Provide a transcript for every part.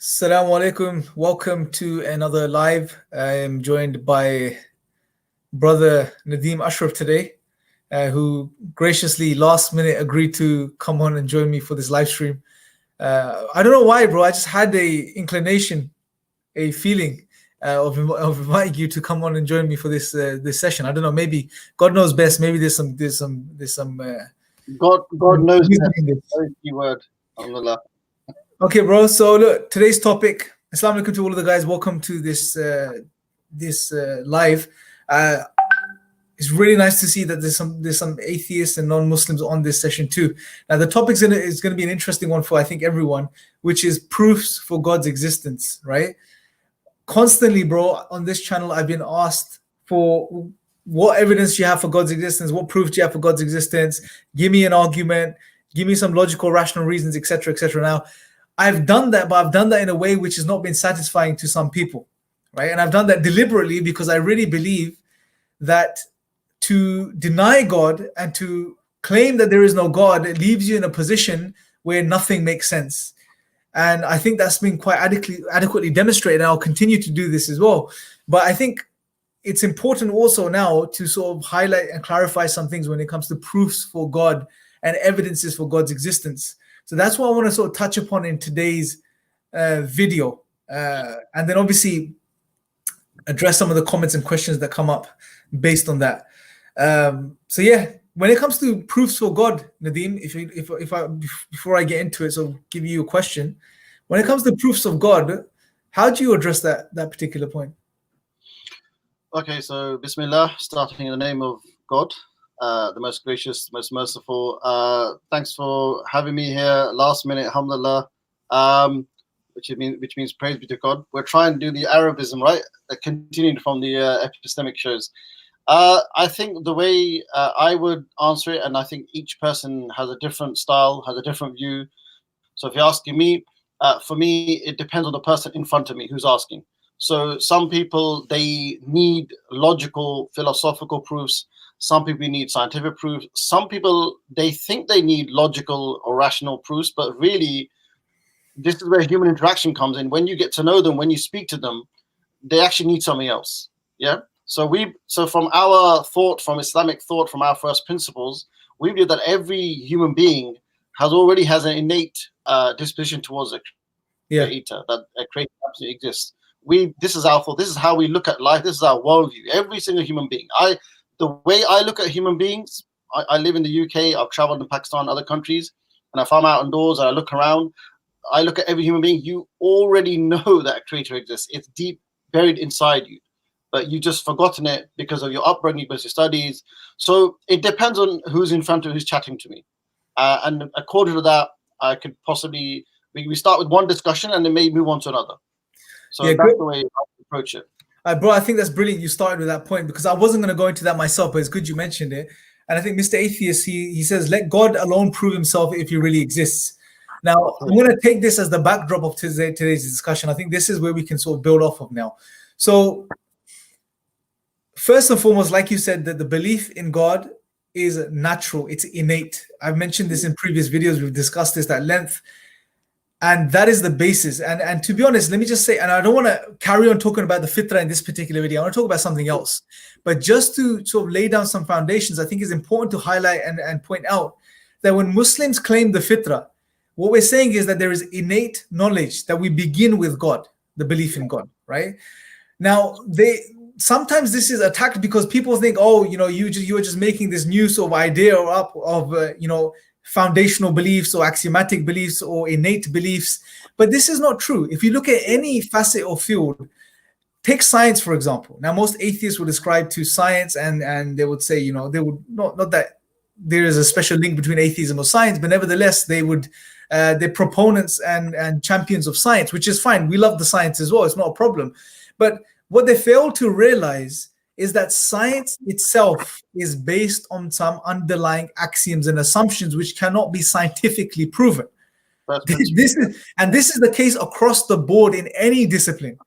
Assalamu alaikum. Welcome to another live. I am joined by brother Nadeem Ashraf today, who graciously last minute agreed to come on and join me for this live stream. I don't know why, bro. I just had a inclination, a feeling of inviting you to come on and join me for this session. I don't know. Maybe God knows best. Maybe there's some. God knows reason best. in this. Very key word. Alhamdulillah. Okay, bro. So look, today's topic. Assalamu alaikum to all of the guys. Welcome to this live. It's really nice to see that there's some atheists and non-Muslims on this session too. Now the topic is going to be an interesting one for I think everyone, which is proofs for God's existence. Right? Constantly, bro, on this channel, I've been asked for what evidence do you have for God's existence? What proof do you have for God's existence? Give me an argument. Give me some logical, rational reasons, etc., etc. Now, I've done that, but I've done that in a way which has not been satisfying to some people, right? And I've done that deliberately because I really believe that to deny God and to claim that there is no God, it leaves you in a position where nothing makes sense. And I think that's been quite adequately demonstrated, and I'll continue to do this as well. But I think it's important also now to sort of highlight and clarify some things when it comes to proofs for God and evidences for God's existence. So that's what I want to sort of touch upon in today's video. And then obviously address some of the comments and questions that come up based on that. So yeah, when it comes to proofs for God, Nadeem, before I get into it, so give you a question. When it comes to proofs of God, how do you address that particular point? Okay, so Bismillah, starting in the name of God, the most gracious, most merciful. Thanks for having me here last minute, alhamdulillah, which means praise be to God. We're trying to do the Arabism, right? Continuing from the epistemic shows. I think the way I would answer it, and I think each person has a different style, has a different view. So if you're asking me, for me, it depends on the person in front of me who's asking. So some people, they need logical, philosophical proofs. Some people need scientific proofs. Some people, they think they need logical or rational proofs, but really, this is where human interaction comes in. When you get to know them, when you speak to them, they actually need something else. Yeah. So from our thought, from Islamic thought, from our first principles, we believe that every human being already has an innate disposition towards a creator, that a creator absolutely exists. This is our thought. This is how we look at life. This is our worldview. Every single human being. The way I look at human beings, I live in the UK. I've traveled in Pakistan, other countries, and if I'm out indoors and I look around, I look at every human being. You already know that a creator exists. It's deep buried inside you, but you just forgotten it because of your upbringing, because of your studies. So it depends on who's in front of who's chatting to me, and according to that, I could possibly we start with one discussion and then maybe move on to another. So yeah, that's the way I approach it. Bro, I think that's brilliant. You started with that point because I wasn't going to go into that myself, but it's good you mentioned it. And I think Mr. Atheist, he says, let God alone prove himself if he really exists. Now, I'm going to take this as the backdrop of today's discussion. I think this is where we can sort of build off of now. So first and foremost, like you said, that the belief in God is natural. It's innate. I've mentioned this in previous videos. We've discussed this at length. And that is the basis. And to be honest, let me just say, and I don't want to carry on talking about the fitrah in this particular video. I want to talk about something else. But just to sort of lay down some foundations, I think it's important to highlight and point out that when Muslims claim the fitrah, what we're saying is that there is innate knowledge that we begin with God, the belief in God, right? Now, sometimes this is attacked because people think, oh, you're just making this new sort of idea up of, foundational beliefs or axiomatic beliefs or innate beliefs. But this is not true. If you look at any facet or field, take science, for example. Now, most atheists would ascribe to science and they would say, they would not that there is a special link between atheism or science, but nevertheless, they're proponents and champions of science, which is fine. We love the science as well. It's not a problem. But what they fail to realize is that science itself is based on some underlying axioms and assumptions which cannot be scientifically proven. This is the case across the board in any discipline.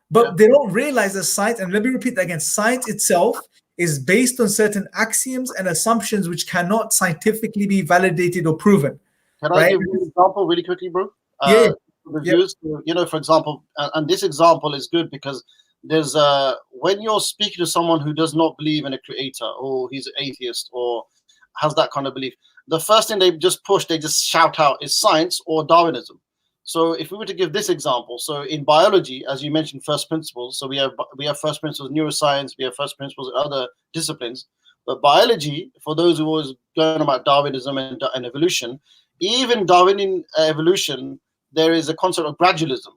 But they don't realize that science, and let me repeat that again, science itself is based on certain axioms and assumptions which cannot scientifically be validated or proven. Can I give you an example really quickly, bro? Yeah. reviews. You know, for example, and this example is good because there's when you're speaking to someone who does not believe in a creator, or he's an atheist, or has that kind of belief, the first thing they just shout out is science or Darwinism. So if we were to give this example, so in biology, as you mentioned, first principles. So we have first principles in neuroscience, we have first principles in other disciplines. But biology, for those who was going about Darwinism and evolution, even Darwinian evolution, there is a concept of gradualism,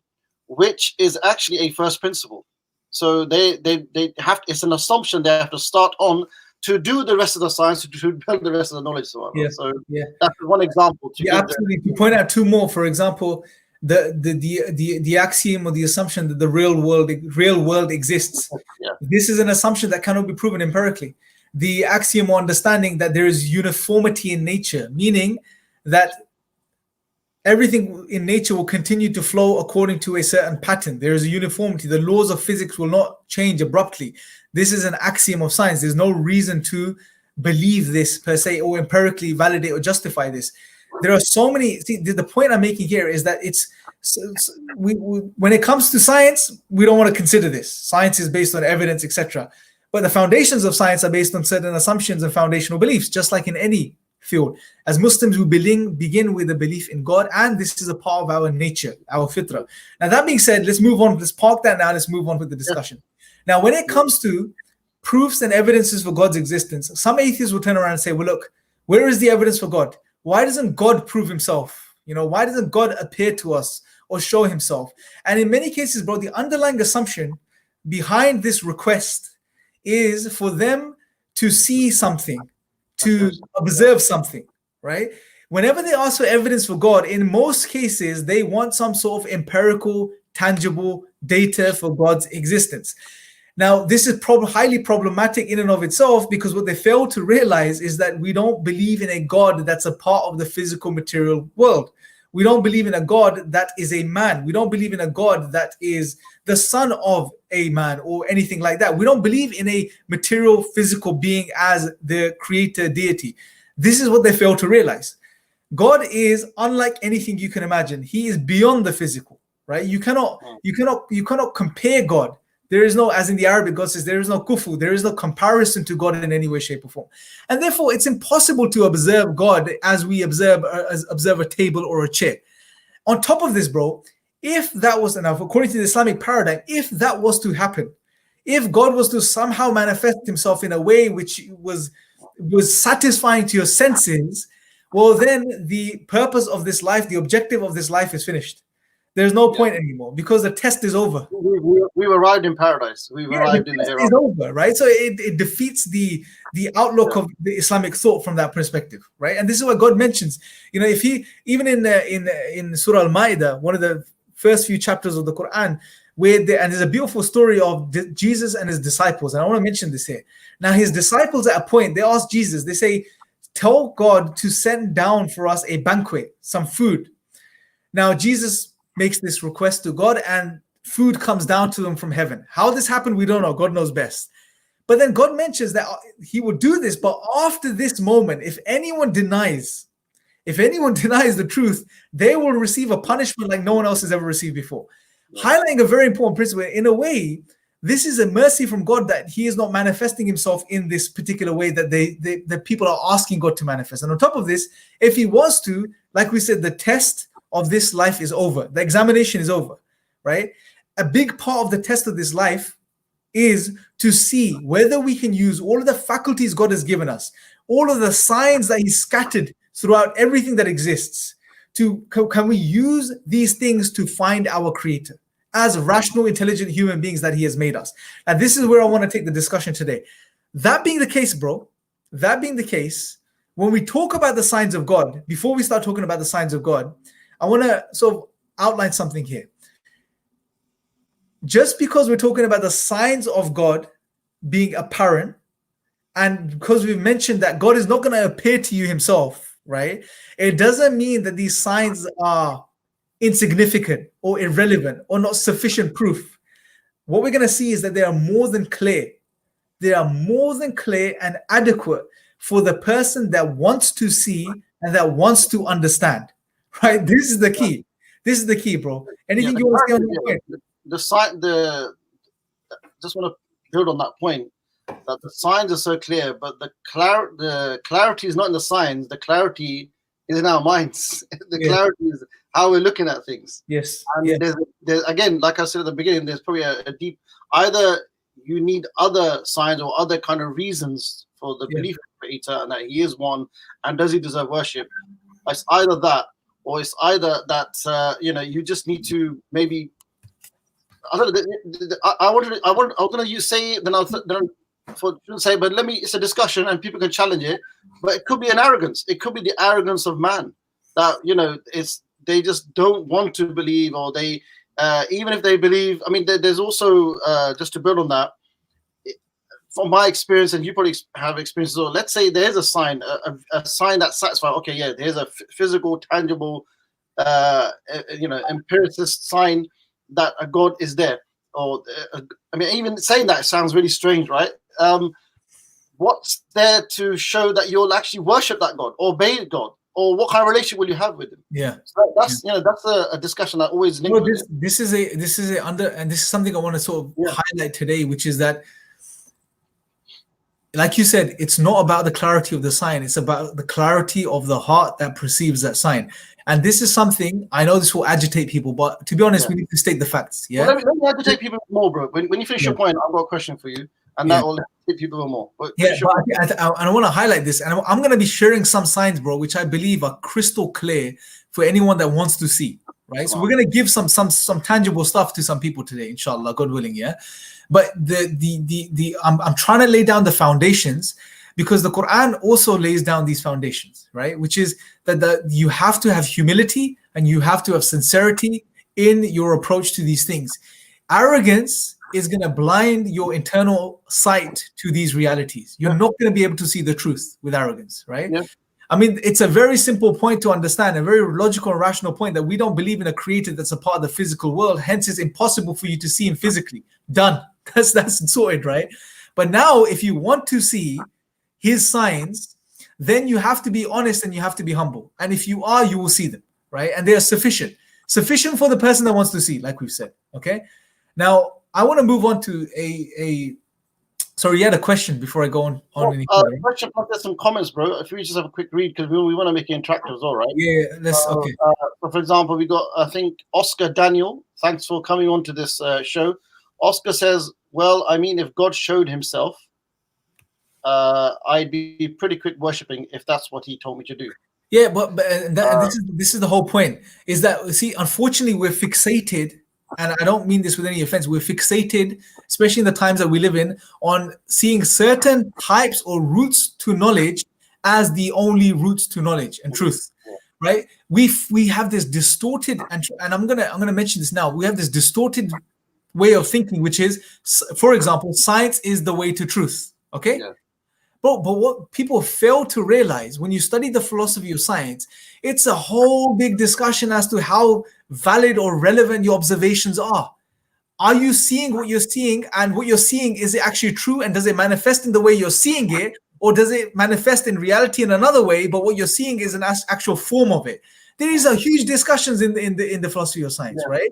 which is actually a first principle. So they have, it's an assumption they have to start on to do the rest of the science, to build the rest of the knowledge. So that's one example. Absolutely. To point out two more, for example, the axiom or the assumption that the real world exists. This is an assumption that cannot be proven empirically. The axiom or understanding that there is uniformity in nature, meaning that everything in nature will continue to flow according to a certain pattern. There is a uniformity. The laws of physics will not change abruptly. This is an axiom of science. There's no reason to believe this per se, or empirically validate or justify this. There are so many. See, the point I'm making here is that when it comes to science, we don't want to consider this. Science is based on evidence, etc. But the foundations of science are based on certain assumptions and foundational beliefs, just like in any field. As Muslims, we begin with a belief in God, and this is a part of our nature, our fitrah. Now, that being said, let's move on. Let's park that now. Let's move on with the discussion. Now, when it comes to proofs and evidences for God's existence, some atheists will turn around and say, well, look, where is the evidence for God? Why doesn't God prove himself? Why doesn't God appear to us or show himself? And in many cases, bro, the underlying assumption behind this request is for them to see something, to observe something, right? Whenever they ask for evidence for God, in most cases, they want some sort of empirical, tangible data for God's existence. Now, this is highly problematic in and of itself, because what they fail to realize is that we don't believe in a God that's a part of the physical material world. We don't believe in a God that is a man. We don't believe in a God that is the son of a man or anything like that. We don't believe in a material, physical being as the creator deity. This is what they fail to realize. God is unlike anything you can imagine. He is beyond the physical, right? You cannot compare God. There is no, as in the Arabic, God says, there is no kufu, there is no comparison to God in any way, shape, or form. And therefore, it's impossible to observe God as we observe a table or a chair. On top of this, bro, if that was enough, according to the Islamic paradigm, if that was to happen, if God was to somehow manifest himself in a way which was satisfying to your senses, well, then the purpose of this life, the objective of this life is finished. There's no point anymore, because the test is over. We've arrived in paradise. We've arrived in the hereafter. It's over, right? So it defeats the outlook of the Islamic thought from that perspective, right? And this is what God mentions. If he, even in Surah Al-Ma'idah, one of the first few chapters of the Quran, and there's a beautiful story of Jesus and his disciples. And I want to mention this here. Now, his disciples at a point, they ask Jesus, they say, tell God to send down for us a banquet, some food. Now, Jesus makes this request to God, and food comes down to them from heaven. How this happened, we don't know. God knows best. But then God mentions that he will do this, but after this moment, if anyone denies the truth, they will receive a punishment like no one else has ever received before. Highlighting a very important principle. In a way, this is a mercy from God that he is not manifesting himself in this particular way that the people are asking God to manifest. And on top of this, if he was to, like we said, the test of this life is over. The examination is over, right? A big part of the test of this life is to see whether we can use all of the faculties God has given us, all of the signs that he's scattered throughout everything that exists. Can we use these things to find our creator as rational, intelligent human beings that he has made us? And this is where I want to take the discussion today. That being the case, bro, when we talk about the signs of God, before we start talking about the signs of God, I want to sort of outline something here. Just because we're talking about the signs of God being apparent, and because we've mentioned that God is not going to appear to you himself, right? It doesn't mean that these signs are insignificant or irrelevant or not sufficient proof. What we're going to see is that they are more than clear. They are more than clear and adequate for the person that wants to see and that wants to understand. Right? This is the key. This is the key, bro. Anything Yeah, you want to say on that point? just want to build on that point that the signs are so clear, but the clarity is not in the signs. The clarity is in our minds. The clarity is how we're looking at things. Yes. And there's again, like I said at the beginning, there's probably a deep. Either you need other signs or other kind of reasons for the belief in the Creator and that He is one, and does He deserve worship? It's either that, or it's either that you just need to maybe. I don't know. I was going to say then shouldn't say, but it's a discussion and people can challenge it. But it could be an arrogance. It could be the arrogance of man that they just don't want to believe, or they even if they believe. I mean, there's also just to build on that. From my experience, and you probably have experiences. So let's say there's a sign, a sign that satisfies. Okay, yeah, there's a physical, tangible, empiricist sign that a God is there. Or I mean, even saying that sounds really strange, right? What's there to show that you'll actually worship that God or obey God, or what kind of relationship will you have with Him? Yeah, so that's a discussion that always links. Well, this is something I want to sort of highlight today, which is that, like you said, it's not about the clarity of the sign; it's about the clarity of the heart that perceives that sign. And this is something I know this will agitate people, but to be honest, we need to state the facts. Yeah. Well, let me agitate people more, bro. When you finish your point, I've got a question for you, and that will agitate people more. But I want to highlight this, and I'm going to be sharing some signs, bro, which I believe are crystal clear for anyone that wants to see. Right. So we're going to give some tangible stuff to some people today, inshallah, God willing. Yeah. But I'm trying to lay down the foundations, because the Quran also lays down these foundations, right? Which is that you have to have humility and you have to have sincerity in your approach to these things. Arrogance is going to blind your internal sight to these realities. You're not going to be able to see the truth with arrogance, right? Yeah. I mean, it's a very simple point to understand, a very logical and rational point, that we don't believe in a creator that's a part of the physical world. Hence, it's impossible for you to see him physically. Done. That's sorted, right? But now, if you want to see his signs, then you have to be honest and you have to be humble. And if you are, you will see them, right? And they are sufficient for the person that wants to see, like we've said. Okay. Now, I want to move on to sorry, you had a question before I go on. Question, there's some comments, bro. If we just have a quick read, because we want to make it interactive as well, right? Yeah, that's okay. So for example, we got, I think, Oscar Daniel. Thanks for coming on to this show. Oscar says, well, I mean, if God showed himself, I'd be pretty quick worshipping if that's what he told me to do. Yeah, but this is the whole point, is that, see, unfortunately, we're fixated, and I don't mean this with any offense, we're fixated, especially in the times that we live in, on seeing certain types or routes to knowledge as the only routes to knowledge and truth, right? We have this distorted, and I'm gonna mention this now, we have this distorted way of thinking, which is, for example, science is the way to truth, okay? Yeah. But what people fail to realize, when you study the philosophy of science, it's a whole big discussion as to how valid or relevant your observations are. Are you seeing what you're seeing, and what you're seeing, is it actually true, and does it manifest in the way you're seeing it, or does it manifest in reality in another way, but what you're seeing is an actual form of it? There is a huge discussions in the philosophy of science, right?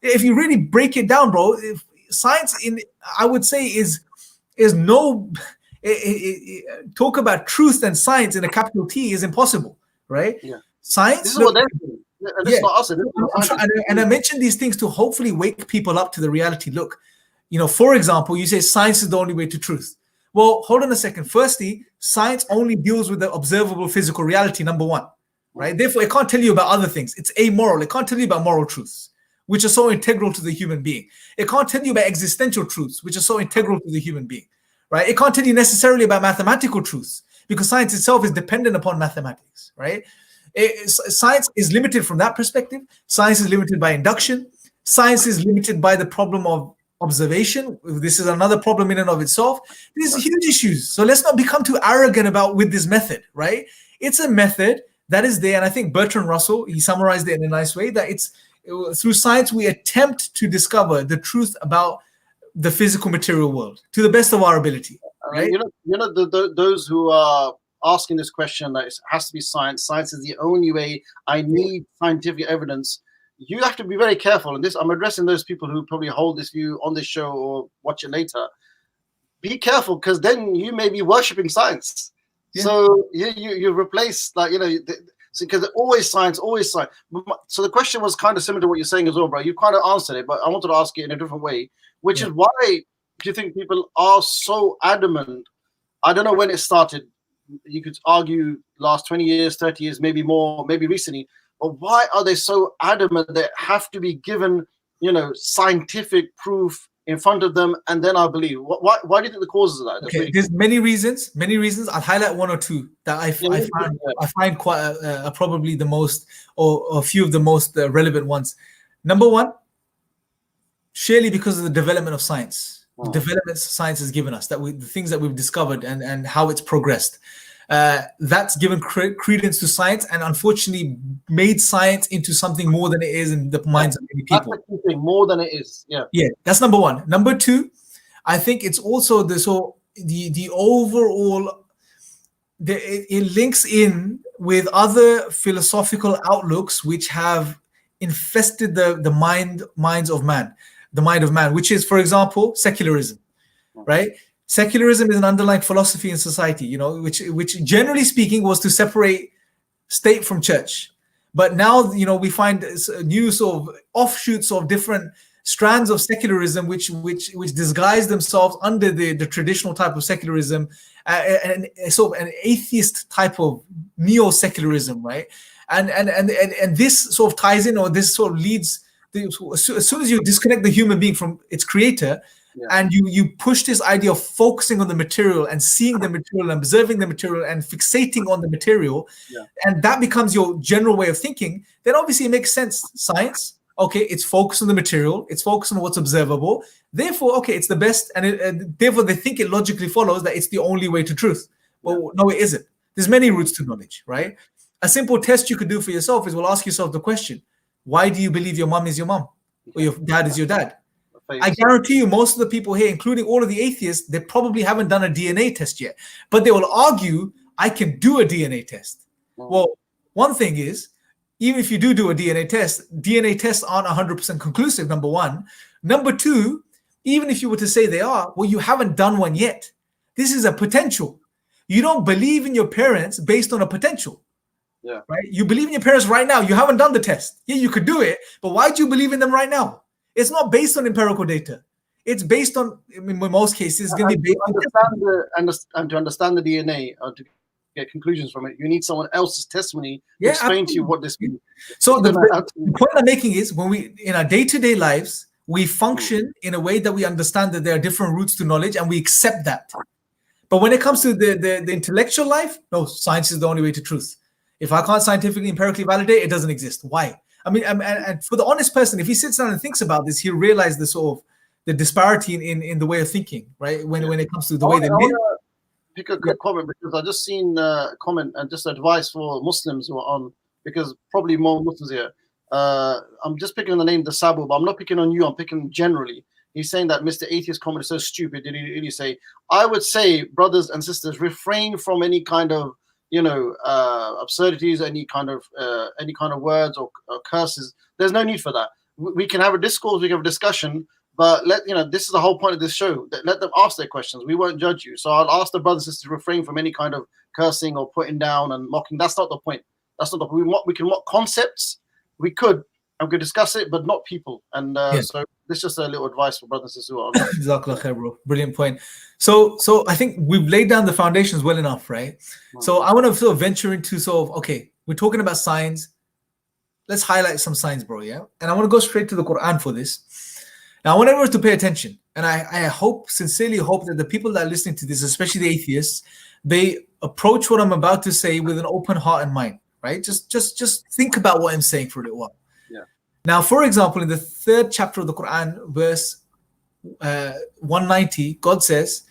If you really break it down, bro, science, I would say, is no... talk about truth and science in a capital T is impossible, right? Yeah. Science. This is what they're doing. This is not us. And I mentioned these things to hopefully wake people up to the reality. Look, for example, you say science is the only way to truth. Well, hold on a second. Firstly, science only deals with the observable physical reality, number one, right? Therefore, it can't tell you about other things. It's amoral. It can't tell you about moral truths, which are so integral to the human being. It can't tell you about existential truths, which are so integral to the human being. Right? It can't tell you necessarily about mathematical truths, because science itself is dependent upon mathematics, right? Science is limited from that perspective. Science is limited by induction. Science is limited by the problem of observation. This is another problem in and of itself. These are huge issues. So let's not become too arrogant with this method, right? It's a method that is there. And I think Bertrand Russell, he summarized it in a nice way, that it's through science, we attempt to discover the truth about the physical material world to the best of our ability, right? Those who are asking this question, that it has to be science. Science is the only way. I need scientific evidence. you have to be very careful. And this, I'm addressing those people who probably hold this view on this show or watch it later. Be careful, because then you may be worshipping science. Yeah. So you replace, like, because always science, always science. So the question was kind of similar to what you're saying as well, bro. You kind of answered it, but I wanted to ask it in a different way, which is why do you think people are so adamant? I don't know when it started. You could argue last 20 years, 30 years, maybe more, maybe recently. But why are they so adamant that have to be given, scientific proof in front of them, and then I believe? Why do you think the causes of that? Okay, really there's many reasons. I'll highlight one or two that I find quite probably the most, or a few of the most relevant ones. Number one, surely because of the development of science. The developments science has given us, the things that we've discovered and how it's progressed. That's given credence to science, and unfortunately made science into something more than it is in the minds of many people. That's the key thing, more than it is. Yeah, that's number one. Number two, I think it's also the overall. It links in with other philosophical outlooks which have infested the minds of man. The mind of man, which is, for example, secularism, right? Secularism is an underlying philosophy in society, which generally speaking was to separate state from church. But now, we find new sort of offshoots of different strands of secularism, which disguise themselves under the traditional type of secularism, and sort of an atheist type of neo-secularism, right? And this sort of ties in, or this sort of leads. As soon as you disconnect the human being from its creator, and you push this idea of focusing on the material and seeing the material and observing the material and fixating on the material, and that becomes your general way of thinking, then obviously it makes sense. Science, okay, it's focused on the material, it's focused on what's observable, therefore, okay, it's the best, and therefore they think it logically follows that it's the only way to truth. Well, no, it isn't. There's many routes to knowledge, right? A simple test you could do for yourself is, ask yourself the question, why do you believe your mom is your mom, or your dad is your dad? I guarantee you, most of the people here, including all of the atheists, they probably haven't done a DNA test yet. But they will argue, I can do a DNA test. Well, one thing is, even if you do a DNA tests aren't 100% conclusive, number one. Number two, even if you were to say they are, well, you haven't done one yet. This is a potential. You don't believe in your parents based on a potential. Yeah. Right. You believe in your parents right now. You haven't done the test. Yeah, you could do it, but why do you believe in them right now? It's not based on empirical data. It's based on, in most cases, it's going to be based on to understand the DNA or to get conclusions from it. You need someone else's testimony to explain to you what this means. So the point I'm making is, when we, in our day-to-day lives, we function in a way that we understand that there are different routes to knowledge, and we accept that. But when it comes to the intellectual life, no, science is the only way to truth. If I can't scientifically, empirically validate, it doesn't exist. Why? I mean, and for the honest person, if he sits down and thinks about this, he'll realize the sort of the disparity in the way of thinking, right? When it comes to the way they live. Pick a good comment, because I just seen a comment and just advice for Muslims who are on, because probably more Muslims here. I'm just picking on the name the Sabu, but I'm not picking on you. I'm picking generally. He's saying that Mr. Atheist comment is so stupid. Did he really say? I would say, brothers and sisters, refrain from any kind of absurdities, any kind of words or curses. There's no need for that. We can have a discourse, we can have a discussion, but this is the whole point of this show. Let them ask their questions. We won't judge you. So I'll ask the brothers and sisters to refrain from any kind of cursing or putting down and mocking. That's not the point. That's not the point. We can mock concepts. We could discuss it, but not people. And so this is just a little advice for brothers and sisters who are online. Jazakallah khair, bro. Brilliant point. So I think we've laid down the foundations well enough, right? So I want to sort of venture into okay, we're talking about science. Let's highlight some science, bro, yeah? And I want to go straight to the Quran for this. Now, I want everyone to pay attention. And I sincerely hope that the people that are listening to this, especially the atheists, they approach what I'm about to say with an open heart and mind, right? Just think about what I'm saying for a little while. Now, for example, in the 3rd chapter of the Quran, verse 190, God says,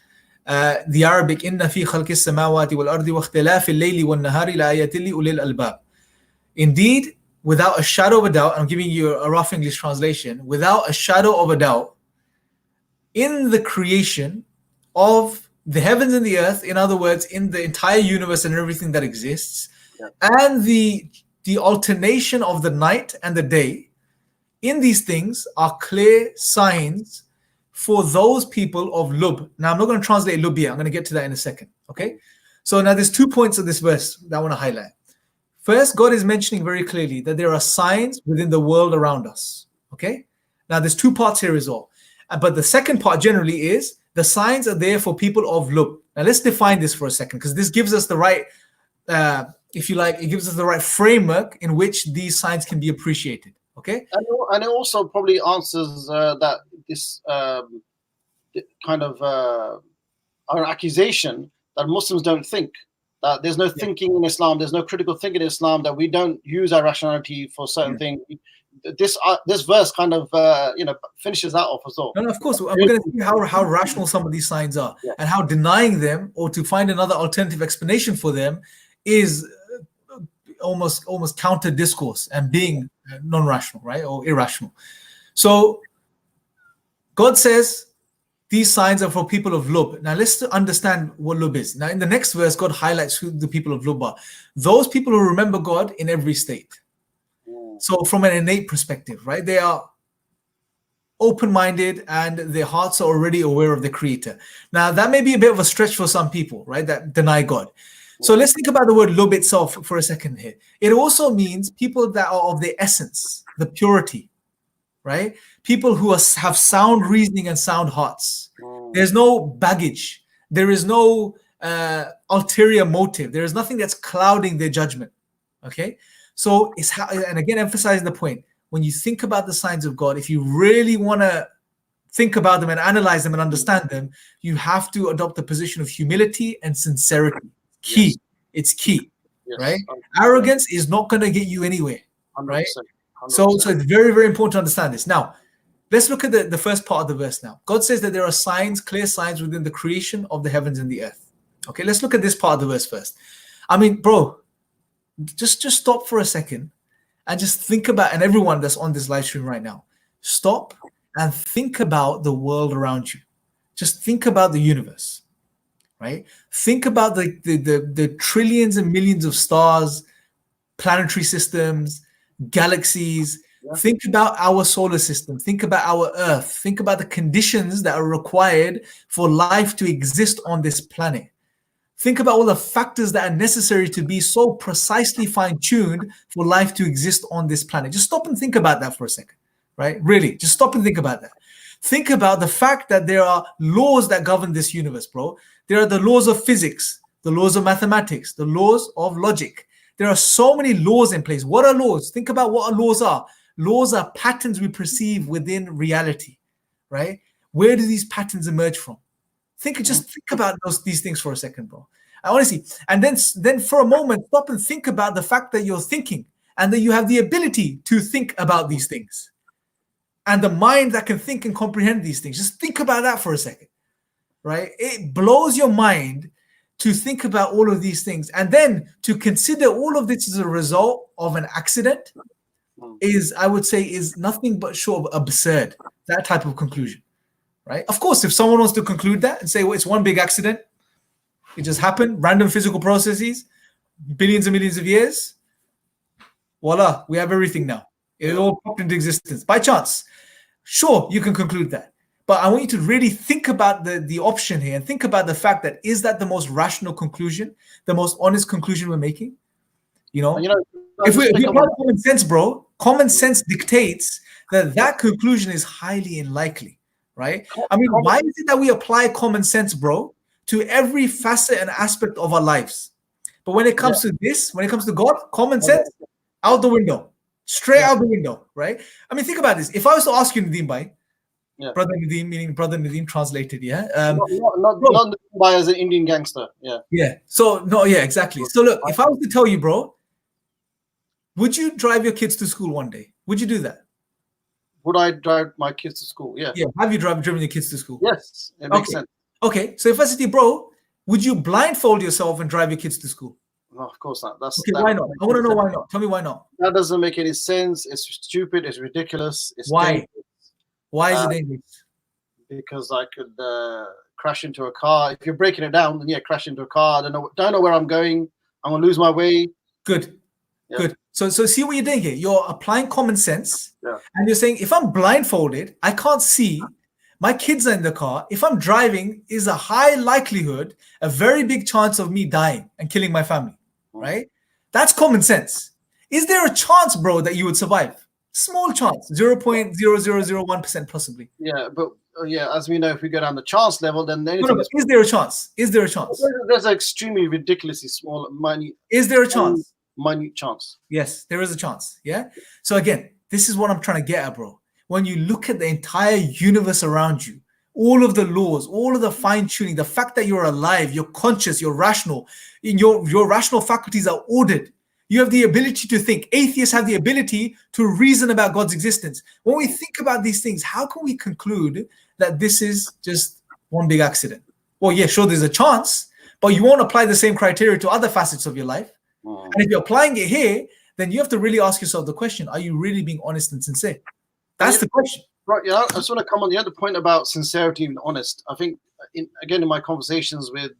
the Arabic, إِنَّ فِي خَلْقِ السَّمَاوَاتِ وَالْأَرْضِ وَاخْتِلَافِ اللَّيْلِ وَالنَّهَارِ لَآيَاتٍ لِأُولِي الْأَلْبَابِ. Indeed, without a shadow of a doubt, I'm giving you a rough English translation, without a shadow of a doubt, in the creation of the heavens and the earth, in other words, in the entire universe and everything that exists, and the alternation of the night and the day, in these things are clear signs for those people of Lub. Now, I'm not going to translate Lub here. I'm going to get to that in a second. Okay. So now there's 2 points of this verse that I want to highlight. First, God is mentioning very clearly that there are signs within the world around us. Okay. Now there's 2 parts here as well. But the second part generally is the signs are there for people of Lub. Now let's define this for a second, because this gives us the right, if you like, it gives us the right framework in which these signs can be appreciated. Okay. And it also probably answers that this kind of our accusation that Muslims don't think, that there's no thinking in Islam, there's no critical thinking in Islam, that we don't use our rationality for certain things. This verse kind of finishes that off as well. And of course, we're going to see how rational some of these signs are, and how denying them or to find another alternative explanation for them is almost counter discourse and being non-rational, right, or irrational. So God says these signs are for people of Lub. Now let's understand what Lub is. Now in the next verse, God highlights who the people of Lub are. Those people who remember God in every state. So from an innate perspective, right, they are open-minded and their hearts are already aware of the Creator. Now that may be a bit of a stretch for some people, right, that deny God. So let's think about the word Lub itself for a second here. It also means people that are of their essence, the purity, right? People who have sound reasoning and sound hearts. There's no baggage. There is no ulterior motive. There is nothing that's clouding their judgment. Okay? So it's how, and again, emphasizing the point, when you think about the signs of God, if you really want to think about them and analyze them and understand them, you have to adopt a position of humility and sincerity. Key. Yes. It's key, right? 100%. Arrogance is not going to get you anywhere, right? 100%. So it's very, very important to understand this. Now, let's look at the first part of the verse now. God says that there are signs, clear signs within the creation of the heavens and the earth. Okay, let's look at this part of the verse first. I mean, bro, just stop for a second and just think about, and everyone that's on this live stream right now, stop and think about the world around you. Just think about the universe. Right? Think about the trillions and millions of stars, planetary systems, galaxies. Yeah. Think about our solar system. Think about our Earth. Think about the conditions that are required for life to exist on this planet. Think about all the factors that are necessary to be so precisely fine-tuned for life to exist on this planet. Just stop and think about that for a second, right? Really, just stop and think about that. Think about the fact that there are laws that govern this universe, bro. There are the laws of physics, the laws of mathematics, the laws of logic. There are so many laws in place. What are laws? Think about what laws are. Laws are patterns we perceive within reality, right? Where do these patterns emerge from? Just think about these things for a second, bro. Honestly, and then for a moment, stop and think about the fact that you're thinking and that you have the ability to think about these things. And the mind that can think and comprehend these things. Just think about that for a second, right? It blows your mind to think about all of these things. And then to consider all of this as a result of an accident is, I would say, is nothing but short of absurd, that type of conclusion, right? Of course, if someone wants to conclude that and say, well, it's one big accident, it just happened, random physical processes, billions and millions of years, voila, we have everything now. It all popped into existence by chance. Sure, you can conclude that. But I want you to really think about the option here and think about the fact that, is that the most rational conclusion, the most honest conclusion we're making? If we apply common sense, bro, common sense dictates that conclusion is highly unlikely, right? I mean, why is it that we apply common sense, bro, to every facet and aspect of our lives? But when it comes to this, when it comes to God, common sense, out the window. Straight out the window, right? I mean, think about this. If I was to ask you, Nadeem Bhai, Brother Nadeem, meaning Brother Nadeem translated, not Nadeem Bhai as an Indian gangster, exactly. So look, if I was to tell you, bro, would you drive your kids to school one day? Would you do that? Would I drive my kids to school? Yeah. Yeah. Have you driven your kids to school? Yes, it makes sense. Okay, so if I said to you, bro, would you blindfold yourself and drive your kids to school? No, of course not. Why not? I want to know why not. Tell me why not. That doesn't make any sense. It's stupid. It's ridiculous. It's why? Dangerous. Why is it dangerous? Because I could crash into a car. If you're breaking it down, then crash into a car. I don't know where I'm going. I'm gonna lose my way. Good. So see what you're doing here. You're applying common sense, Yeah. and you're saying if I'm blindfolded, I can't see. My kids are in the car. If I'm driving, is a high likelihood, a very big chance of me dying and killing my family, right? That's common sense. Is there a chance, bro, that you would survive? Small chance, 0.0001% possibly. Yeah, but as we know, if we go down the chance level, then anything No, but is there a chance? Is there a chance? there's an extremely ridiculously small money. Is there a chance? Minute chance. Yes, there is a chance. Yeah. So again, this is what I'm trying to get at, bro. When you look at the entire universe around you, all of the laws, all of the fine tuning, the fact that you're alive, you're conscious, you're rational, in your rational faculties are ordered. You have the ability to think. Atheists have the ability to reason about God's existence. When we think about these things, how can we conclude that this is just one big accident? Well, yeah, sure, there's a chance, but you won't apply the same criteria to other facets of your life. And if you're applying it here, then you have to really ask yourself the question, are you really being honest and sincere? That's the question. Right, I just want to come on the other point about sincerity and honest. I think, in my conversations with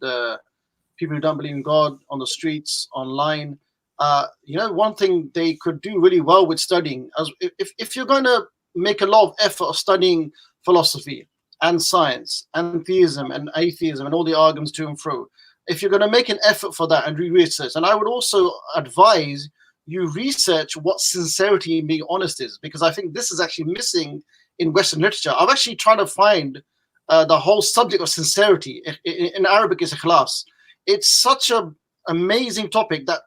people who don't believe in God on the streets, online, one thing they could do really well with studying, as if you're going to make a lot of effort of studying philosophy and science and theism and atheism and all the arguments to and fro, if you're going to make an effort for that and research, and I would also advise you research what sincerity and being honest is, because I think this is actually missing in Western literature. I've actually tried to find the whole subject of sincerity. In Arabic, it's ikhlas. It's such an amazing topic that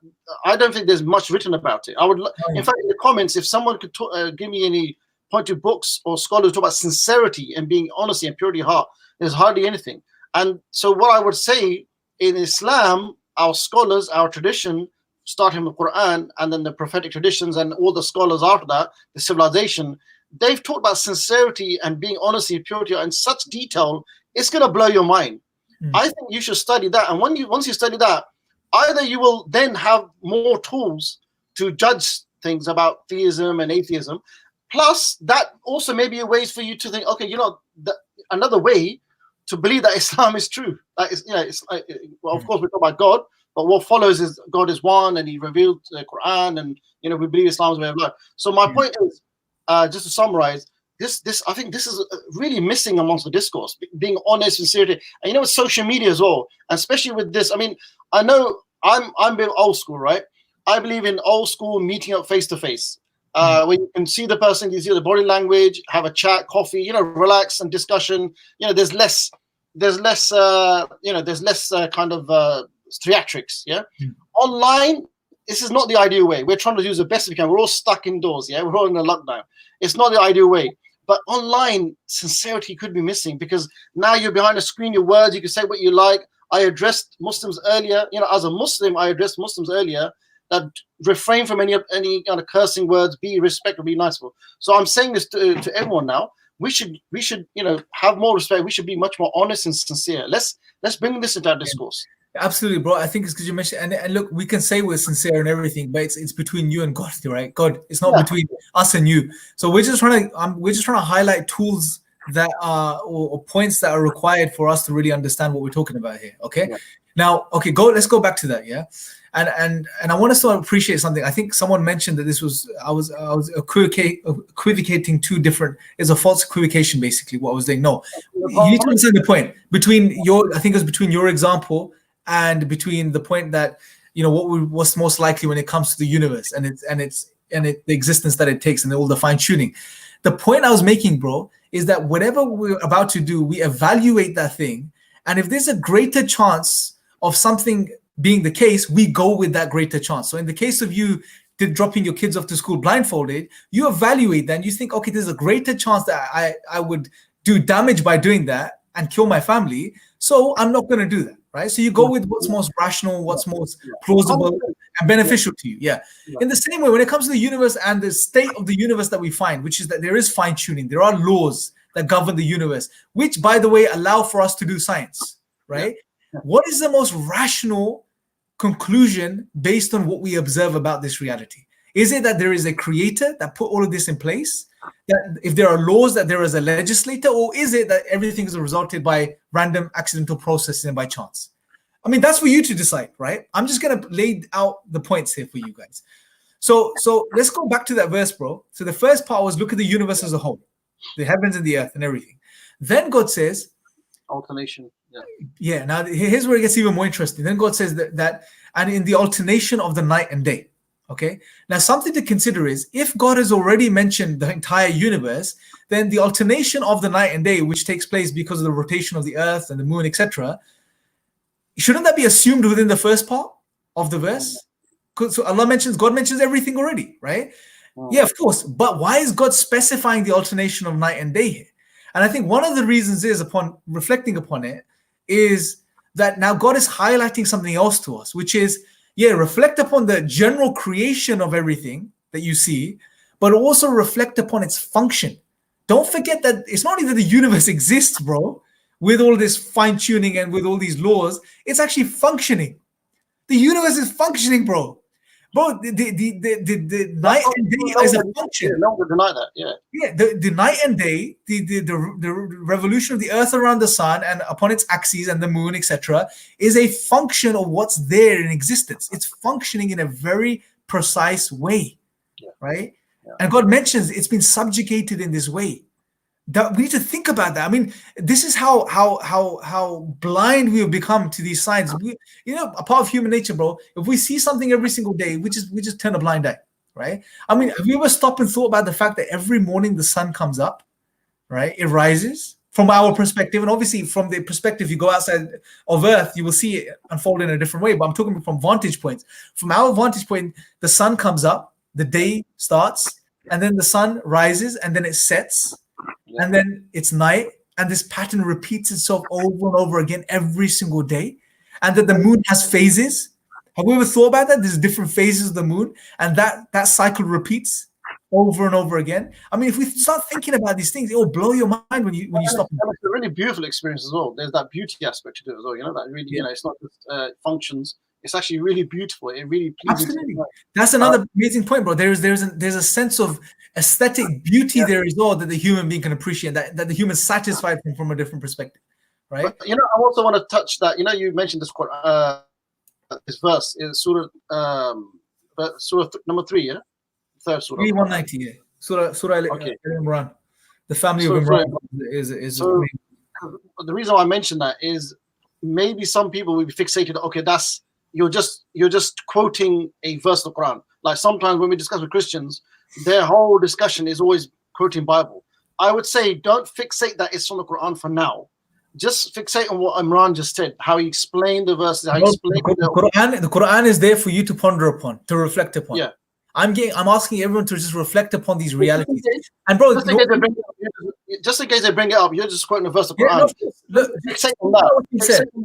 I don't think there's much written about it. I would, in fact, in the comments, if someone could give me any point to books or scholars talk about sincerity and being honesty and purity of heart, there's hardly anything. And so what I would say, in Islam, our scholars, our tradition, starting with Quran and then the prophetic traditions and all the scholars after that, the civilization, they've talked about sincerity and being honesty and purity in such detail, it's going to blow your mind. I think you should study that. And once you study that, either you will then have more tools to judge things about theism and atheism, plus that also may be a way for you to think, okay, another way to believe that Islam is true. That is, well, of course we talk about God, but what follows is God is one, and He revealed the Quran, and we believe Islam's way of life. So my point is, just to summarize, this I think this is really missing amongst the discourse, being honest, sincerity, and with social media as well, and especially with this. I mean, I know I'm a bit old school, right? I believe in old school meeting up face to face, where you can see the person, you see the body language, have a chat, coffee, relax and discussion. There's less kind of theatrics. Yeah. Online, this is not the ideal way. We're trying to do the best we can. We're all stuck indoors. Yeah. We're all in a lockdown. It's not the ideal way. But online, sincerity could be missing, because now you're behind a screen, your words, you can say what you like. I addressed Muslims earlier. As a Muslim, I addressed Muslims earlier that refrain from any kind of cursing words, be respectful, be nice. So I'm saying this to everyone now. We should have more respect. We should be much more honest and sincere. Let's bring this into our discourse. Absolutely, bro. I think it's because you mentioned, and look, we can say we're sincere and everything, but it's between you and God, right? God, it's not between us and you. So we're just trying to highlight tools that are or points that are required for us to really understand what we're talking about here. Okay. Yeah. Now, okay, let's go back to that. Yeah. And I want us to appreciate something. I think someone mentioned that this was I was equivocating two different. It's a false equivocation, basically. What I was saying. No, you need to understand the point between I think it was between your example and between the point that what's most likely when it comes to the universe and the existence that it takes and all the fine tuning. The point I was making, bro, is that whatever we're about to do, we evaluate that thing, and if there's a greater chance of something being the case, we go with that greater chance. So in the case of you dropping your kids off to school blindfolded, you evaluate that and you think, okay, there's a greater chance that I would do damage by doing that and kill my family, so I'm not going to do that, right? So you go with what's most rational, what's most plausible and beneficial to you. Yeah. In the same way, when it comes to the universe and the state of the universe that we find, which is that there is fine tuning, there are laws that govern the universe, which, by the way, allow for us to do science, right? What is the most rational conclusion based on what we observe about this reality? Is it that there is a creator that put all of this in place? That if there are laws, that there is a legislator? Or is it that everything is resulted by random accidental processing and by chance? I mean, that's for you to decide, right? I'm just going to lay out the points here for you guys. So let's go back to that verse, bro. So the first part was look at the universe as a whole, the heavens and the earth and everything. Then God says, alternation. yeah. Now here's where it gets even more interesting. Then God says that and in the alternation of the night and day. Okay. Now something to consider is if God has already mentioned the entire universe, then the alternation of the night and day, which takes place because of the rotation of the earth and the moon, etc., shouldn't that be assumed within the first part of the verse? So God mentions everything already, right? Yeah, of course. But why is God specifying the alternation of night and day here? And I think one of the reasons is, upon reflecting upon it, is that now God is highlighting something else to us, which is, yeah, reflect upon the general creation of everything that you see, but also reflect upon its function. Don't forget that it's not only that the universe exists, bro, with all this fine-tuning and with all these laws, it's actually functioning. The universe is functioning, bro. Bro, the night and day is a function. No one deny that. Yeah, the night and day, the revolution of the earth around the sun and upon its axes and the moon, etc., is a function of what's there in existence. It's functioning in a very precise way, right? Yeah. And God mentions it's been subjugated in this way. That we need to think about that. I mean, this is how blind we have become to these signs. We, a part of human nature, bro. If we see something every single day, we just turn a blind eye, right? I mean, have you ever stopped and thought about the fact that every morning the sun comes up, right? It rises from our perspective, and obviously from the perspective you go outside of Earth, you will see it unfold in a different way. But I'm talking from vantage points. From our vantage point, the sun comes up, the day starts, and then the sun rises, and then it sets. And then it's night, and this pattern repeats itself over and over again every single day. And that the moon has phases. Have we ever thought about that? There's different phases of the moon, and that cycle repeats over and over again. I mean, if we start thinking about these things, it will blow your mind when you stop. It's a really beautiful experience as well. There's that beauty aspect to it as well. That really, it's not just functions. It's actually really beautiful. It really pleases. Absolutely. That's another amazing point, bro. There's a sense of aesthetic beauty there as well that the human being can appreciate, that the human is satisfied from a different perspective, right? But, I also want to touch that. You mentioned this verse is Surah number 3, yeah, third Surah. 190, yeah. Surah Al-Imran. The family of Imran is. So, the reason why I mentioned that is maybe some people will be fixated. Okay, you're just quoting a verse of the Quran. Like sometimes when we discuss with Christians, their whole discussion is always quoting Bible. I would say don't fixate that it's from the Quran for now. Just fixate on what Imran just said, how he explained the verses, how he explained the Quran is there for you to ponder upon, to reflect upon. Yeah. I'm asking everyone to just reflect upon these realities. And bro, just in case they bring it up, you're just quoting a verse of the Quran. Fixate on that. Fixate on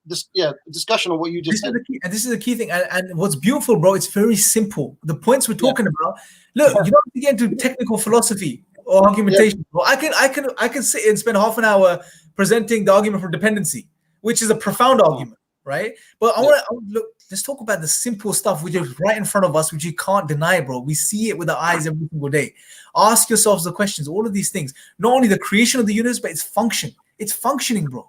the discussion of what you just said. And this is the key thing. And what's beautiful, bro, it's very simple. The points we're talking about. Look, you don't have to get into technical philosophy or argumentation. Well, I can sit and spend half an hour presenting the argument for dependency, which is a profound argument, right? But I want to look. Let's talk about the simple stuff which is right in front of us, which you can't deny, bro. We see it with our eyes every single day. Ask yourselves the questions. All of these things, not only the creation of the universe, but its function. It's functioning, bro.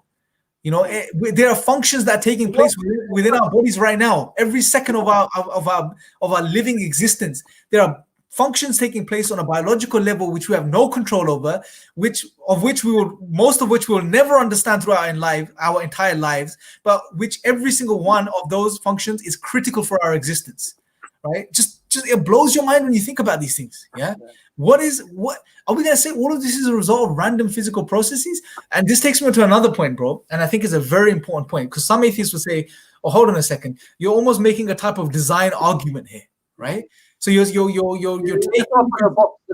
There are functions that are taking place within our bodies right now. Every second of our living existence, there are functions taking place on a biological level which we have no control over, most of which we will never understand throughout our entire lives, but which every single one of those functions is critical for our existence, right? Just it blows your mind when you think about these things. Yeah. What are we gonna say? All of this is a result of random physical processes? And this takes me to another point, bro. And I think it's a very important point, because some atheists will say, "Oh, hold on a second, you're almost making a type of design argument here, right?" So you're trying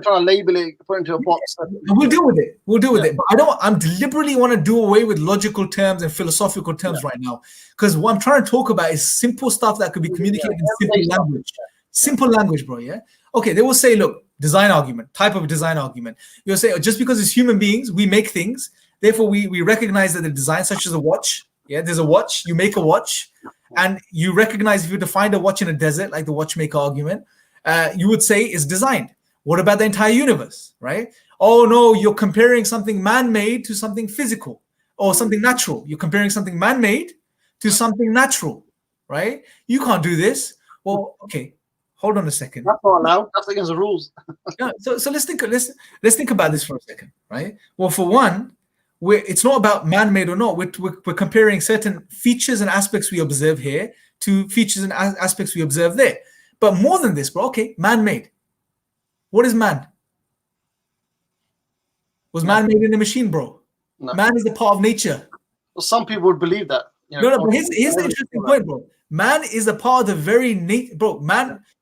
to label it, put it into a box. We'll deal with it. But I'm deliberately want to do away with logical terms and philosophical terms right now, because what I'm trying to talk about is simple stuff that could be communicated in simple language. Simple language, bro. Yeah. Okay. They will say, look, type of design argument. You'll say, just because it's human beings, we make things. Therefore, we recognize that the design, such as a watch. Yeah. There's a watch. You make a watch, and you recognize if you find a watch in a desert, like the watchmaker argument. You would say is designed. What about the entire universe, right? Oh no, you're comparing something man-made to something physical or something natural. You're comparing something man-made to something natural, right? You can't do this. Well, okay, hold on a second. That's not allowed. That's against the rules. Yeah, so let's think about this for a second, right? Well, for one, it's not about man-made or not. We're comparing certain features and aspects we observe here to features and aspects we observe there. But more than this, bro. Okay, man-made. What is man? Was man made in a machine, bro? No. Man is a part of nature. Well, some people would believe that. You know, No, but here's the interesting point, bro. Man is a part of the very nature, bro.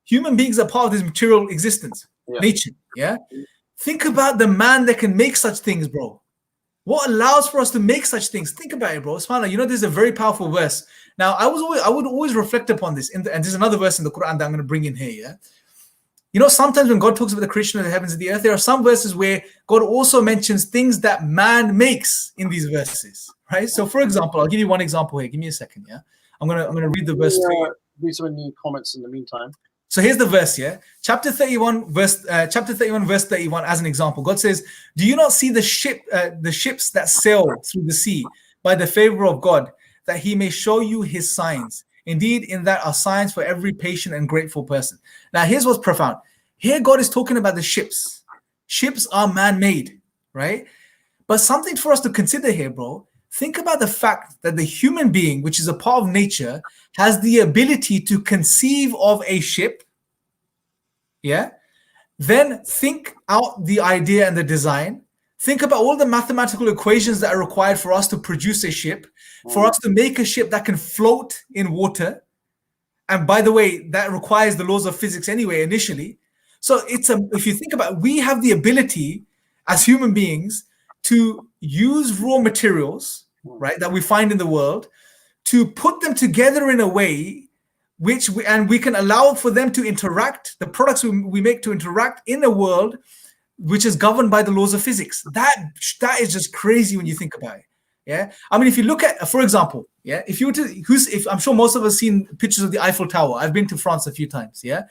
Human beings are part of this material existence, nature. Yeah. Think about the man that can make such things, bro. What allows for us to make such things? Think about it, bro. SubhanAllah, you know, this is a very powerful verse. Now, I would always reflect upon this, and there's another verse in the Quran that I'm going to bring in here. Yeah. You know, sometimes when God talks about the creation of the heavens and the earth, there are some verses where God also mentions things that man makes in these verses, right? So, for example, I'll give you one example here. Give me a second, yeah? I'm gonna read the verse to you. Read some new comments in the meantime. So here's the verse, yeah? Chapter 31, verse 31, as an example. God says, "Do you not see the ships that sail through the sea by the favor of God, that He may show you His signs? Indeed, in that are signs for every patient and grateful person." Now, here's what's profound. Here, God is talking about the ships. Ships are man-made, right? But something for us to consider here, bro. Think about the fact that the human being, which is a part of nature, has the ability to conceive of a ship. Yeah. Then think out the idea and the design. Think about all the mathematical equations that are required for us to produce a ship, for us to make a ship that can float in water. And by the way, that requires the laws of physics anyway, initially. So if you think about it, we have the ability as human beings to use raw materials, right, that we find in the world, to put them together in a way and we can allow for them to interact, the products we make to interact in a world which is governed by the laws of physics. That is just crazy when you think about it. Yeah, I mean, if you look at, for example, yeah, if I'm sure most of us seen pictures of the Eiffel Tower. I've been to France a few times. Yeah,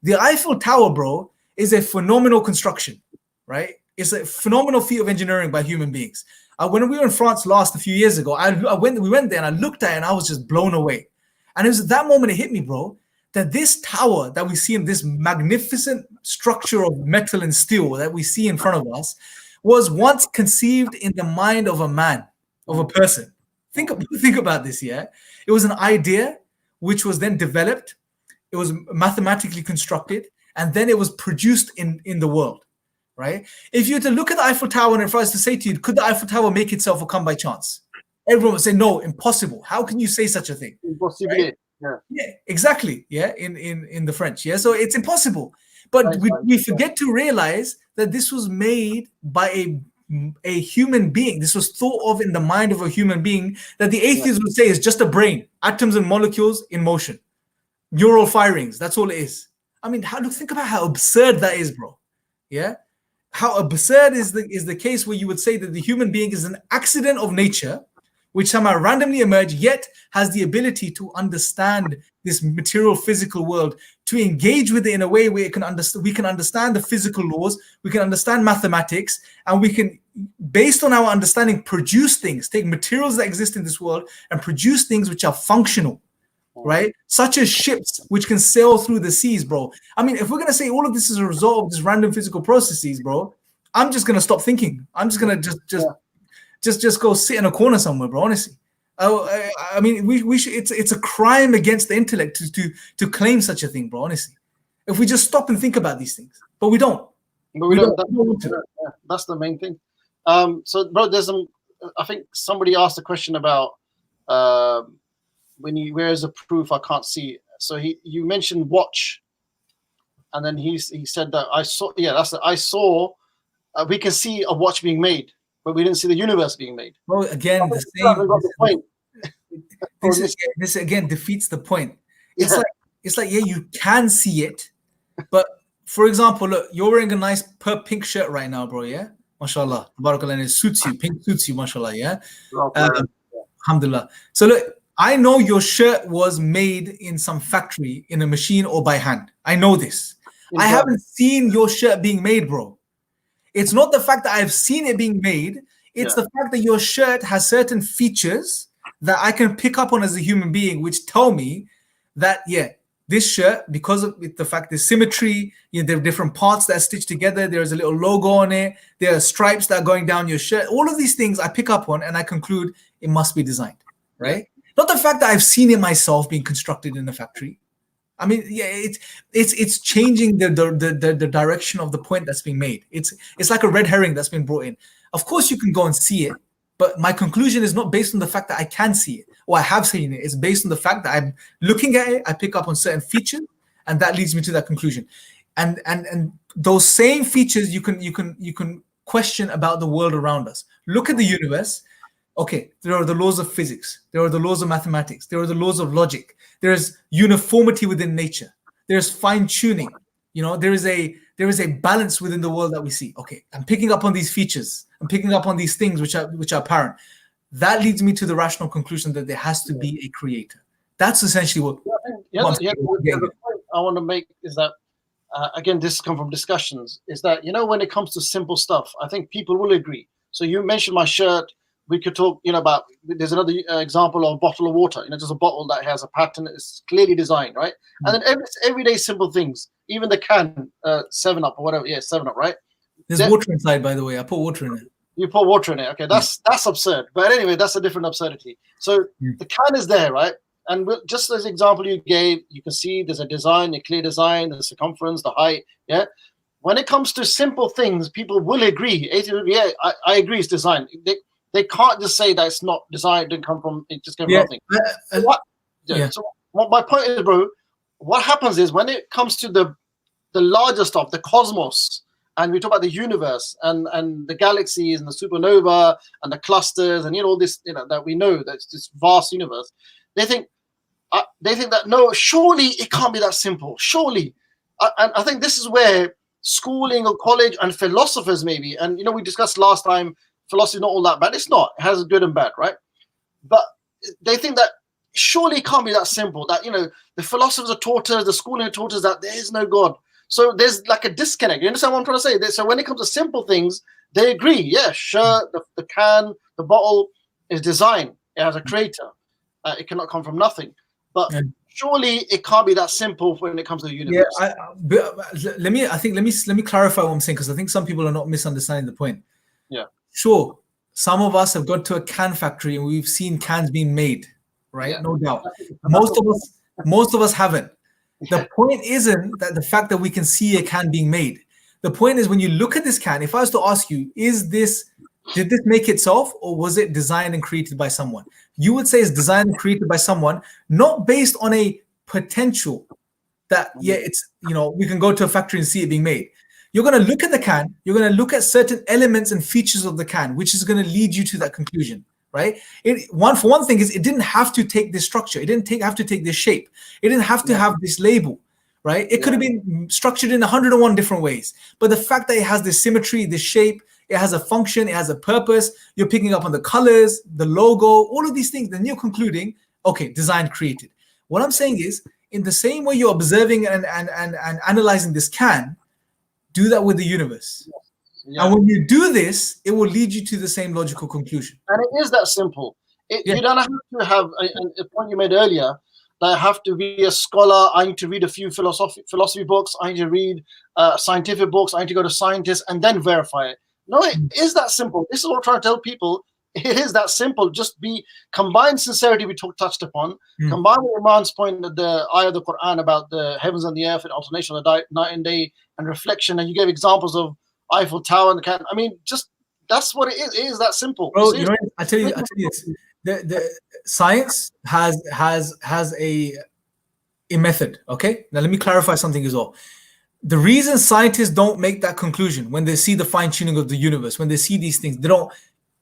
the Eiffel Tower, bro, is a phenomenal construction, right? It's a phenomenal feat of engineering by human beings. When we were in France a few years ago, we went there and I looked at it and I was just blown away. And it was at that moment it hit me, bro, that this tower that we see in this magnificent structure of metal and steel that we see in front of us was once conceived in the mind of a man, of a person. Think about this, yeah? It was an idea which was then developed, it was mathematically constructed, and then it was produced in the world, right? If you were to look at the Eiffel Tower and if I was to say to you, could the Eiffel Tower make itself or come by chance? Everyone would say, no, impossible. How can you say such a thing? Impossible. Right? Yeah, exactly. Yeah, in the French. Yeah, so it's impossible. But we forget to realize that this was made by a human being. This was thought of in the mind of a human being that the atheists would say is just a brain, atoms and molecules in motion, neural firings. That's all it is. I mean, think about how absurd that is, bro. Yeah, how absurd is the case where you would say that the human being is an accident of nature, which somehow randomly emerged, yet has the ability to understand this material physical world, to engage with it in a way where we can understand the physical laws, we can understand mathematics, and we can, based on our understanding, produce things, take materials that exist in this world and produce things which are functional, right? Such as ships which can sail through the seas, bro. I mean, if we're going to say all of this is a result of just random physical processes, bro, I'm just going to stop thinking. I'm just going to just go sit in a corner somewhere, bro. Honestly, I mean, we should. It's a crime against the intellect to claim such a thing, bro. Honestly, if we just stop and think about these things, but we don't. But we don't. That's the main thing. So, bro, there's some. I think somebody asked a question about where is the proof? I can't see. So you mentioned watch, and then he said that I saw. Yeah, I saw. We can see a watch being made, but we didn't see the universe being made. Well, again, this again defeats the point. It's like, yeah, you can see it, but for example, look, you're wearing a nice pink shirt right now, bro. Yeah, mashallah, barakallah, and it suits you. Pink suits you, mashallah. Yeah, alhamdulillah. So look, I know your shirt was made in some factory, in a machine, or by hand. I know this. I haven't seen your shirt being made, bro. It's not the fact that I've seen it being made. It's the fact that your shirt has certain features that I can pick up on as a human being, which tell me that, yeah, this shirt, because of the fact there's symmetry, there are different parts that are stitched together, there's a little logo on it, there are stripes that are going down your shirt. All of these things I pick up on and I conclude it must be designed, right? Not the fact that I've seen it myself being constructed in a factory. I mean, yeah, it's changing the direction of the point that's being made. It's like a red herring that's been brought in. Of course, you can go and see it, but my conclusion is not based on the fact that I can see it or I have seen it. It's based on the fact that I'm looking at it, I pick up on certain features, and that leads me to that conclusion. And those same features you can question about the world around us. Look at the universe. Okay, there are the laws of physics. There are the laws of mathematics. There are the laws of logic. There is uniformity within nature. There's fine tuning. There is a balance within the world that we see. Okay, I'm picking up on these features. I'm picking up on these things which are apparent. That leads me to the rational conclusion that there has to be a creator. That's essentially what. The point I want to make is that again, this comes from discussions. Is that when it comes to simple stuff, I think people will agree. So you mentioned my shirt. We could talk, about. There's another example of a bottle of water. Just a bottle that has a pattern. It's clearly designed, right? Mm-hmm. And then everyday simple things. Even the can, 7-Up or whatever. Yeah, 7-Up, right? There's water inside, by the way. I put water in it. You put water in it. Okay, that's absurd. But anyway, that's a different absurdity. So the can is there, right? And just as the example you gave, you can see there's a design, a clear design, the circumference, the height. Yeah. When it comes to simple things, people will agree. Yeah, I agree. It's designed. They can't just say that it's not designed. It didn't come from. It just came from nothing. So my point is, bro, what happens is when it comes to the larger stuff, the cosmos, and we talk about the universe and the galaxies and the supernova and the clusters and all this that we know, that's this vast universe. They think that no, surely it can't be that simple. Surely, and I think this is where schooling or college and philosophers maybe, and we discussed last time, philosophy is not all that bad. It's not. It has good and bad, right? But they think that surely it can't be that simple. That the philosophers are taught us, the schooling taught us that there is no God. So there's like a disconnect. You understand what I'm trying to say? So when it comes to simple things, they agree. Yeah, sure, the can, the bottle is designed. It has a creator. It cannot come from nothing. But surely it can't be that simple when it comes to the universe. Yeah, let me clarify what I'm saying, because I think some people are not misunderstanding the point. Yeah. Sure, some of us have gone to a can factory and we've seen cans being made, right? Yeah. No doubt. Most of us haven't. The point isn't that the fact that we can see a can being made. The point is when you look at this can, if I was to ask you, did this make itself or was it designed and created by someone? You would say it's designed and created by someone, not based on a potential that, it's, we can go to a factory and see it being made. You're going to look at the can, you're going to look at certain elements and features of the can, which is going to lead you to that conclusion, right? For one thing is it didn't have to take this structure. It didn't have to take this shape. It didn't have to have this label, right? It could have been structured in 101 different ways. But the fact that it has this symmetry, this shape, it has a function, it has a purpose, you're picking up on the colors, the logo, all of these things, then you're concluding, okay, designed, created. What I'm saying is, in the same way you're observing and analyzing this can, do that with the universe. Yeah. And when you do this, it will lead you to the same logical conclusion. And it is that simple. You don't have to have a point you made earlier, that I have to be a scholar, I need to read a few philosophy books, I need to read scientific books, I need to go to scientists and then verify it. No, it is that simple. This is what I'm trying to tell people. It is that simple. Just combine sincerity we touched upon, combine with Iman's point, the ayah of the Quran about the heavens and the earth and alternation of the night and day and reflection, and you gave examples of Eiffel Tower and the can. I mean, just that's what it is. It is that simple. Bro, I tell you this. The science has a method. Okay, now let me clarify something as well. The reason scientists don't make that conclusion when they see the fine tuning of the universe, when they see these things, they don't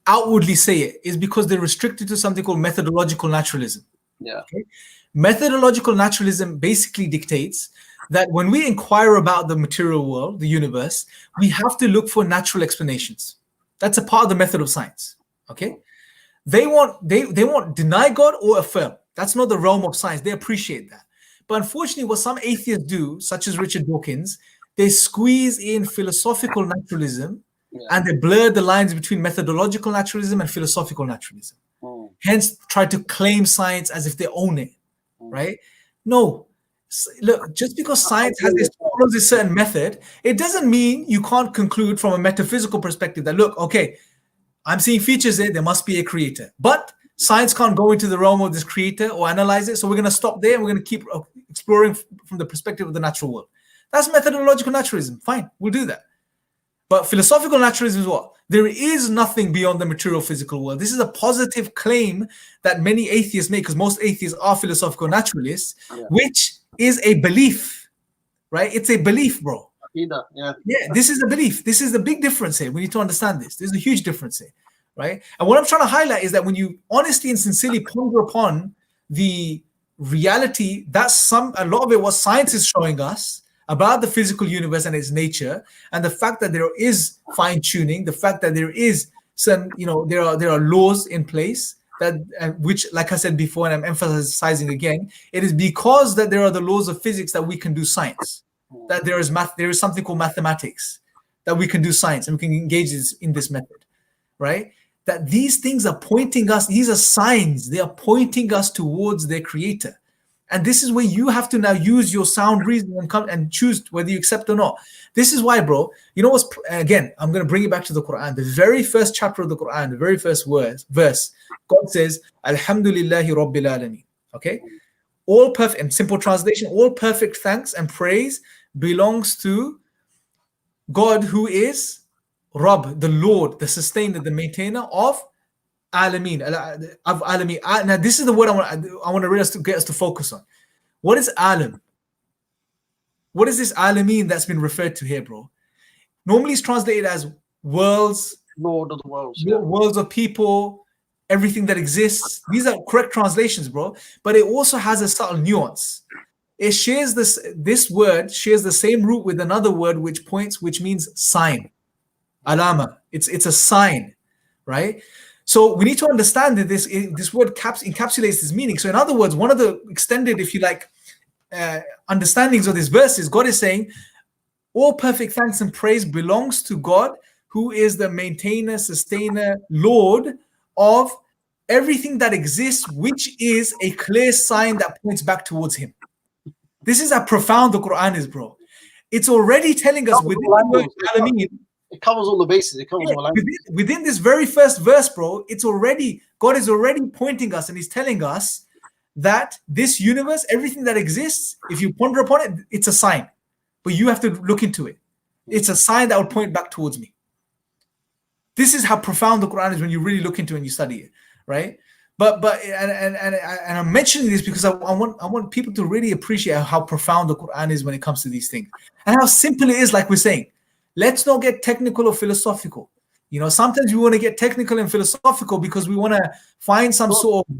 outwardly say it, is because they're restricted to something called methodological naturalism. Yeah. Okay? Methodological naturalism basically dictates that when we inquire about the material world, the universe, we have to look for natural explanations. That's a part of the method of science. Okay? They won't deny God or affirm. That's not the realm of science. They appreciate that. But unfortunately, what some atheists do, such as Richard Dawkins, they squeeze in philosophical naturalism and they blur the lines between methodological naturalism and philosophical naturalism. Hence, try to claim science as if they own it, right? No, Look, just because science follows a certain method, it doesn't mean you can't conclude from a metaphysical perspective that, look, okay, I'm seeing features there must be a creator. But science can't go into the realm of this creator or analyze it. So we're going to stop there and we're going to keep exploring from the perspective of the natural world. That's methodological naturalism. Fine, we'll do that. But philosophical naturalism is what? There is nothing beyond the material physical world. This is a positive claim that many atheists make, because most atheists are philosophical naturalists, which is a belief, right? It's a belief, bro. Yeah, this is a belief. This is the big difference here. We need to understand this. There's a huge difference here, right? And what I'm trying to highlight is that when you honestly and sincerely ponder upon the reality, that's a lot of it what science is showing us about the physical universe and its nature, and the fact that there is fine-tuning, the fact that there is some, there are laws in place that, which, like I said before, and I'm emphasizing again, it is because that there are the laws of physics that we can do science. That there is something called mathematics, that we can do science and we can engage in this method, right? That these things are pointing us, these are signs, they are pointing us towards their creator. And this is where you have to now use your sound reason and choose whether you accept or not. This is why, bro, again, I'm going to bring it back to the Quran. The very first chapter of the Quran, the very first verse, God says, Alhamdulillahi Rabbil Alameen. Okay? All perfect, and simple translation, all perfect thanks and praise belongs to God, who is Rabb, the Lord, the sustainer, the maintainer of Alameen. Now, this is the word I want to really get us to focus on. What is Alam? What is this Alameen that's been referred to here, bro? Normally it's translated as worlds, Lord of the worlds, worlds of people, everything that exists. These are correct translations, bro. But it also has a subtle nuance. It shares this word shares the same root with another word which means sign. Alama. It's a sign, right? So we need to understand that this word encapsulates this meaning. So in other words, one of the extended, if you like, understandings of this verse is God is saying, all perfect thanks and praise belongs to God, who is the maintainer, sustainer, Lord of everything that exists, which is a clear sign that points back towards him. This is how profound the Quran is, bro. It's already telling us within the word Alameen, it covers all the bases. It covers all language. Within this very first verse, bro, God is already pointing us and he's telling us that this universe, everything that exists, if you ponder upon it, it's a sign. But you have to look into it. It's a sign that will point back towards me. This is how profound the Quran is when you really look into it and you study it, right? But I'm mentioning this because I want people to really appreciate how profound the Quran is when it comes to these things, and how simple it is. Like we're saying, let's not get technical or philosophical. Sometimes we want to get technical and philosophical because we want to find some sort of.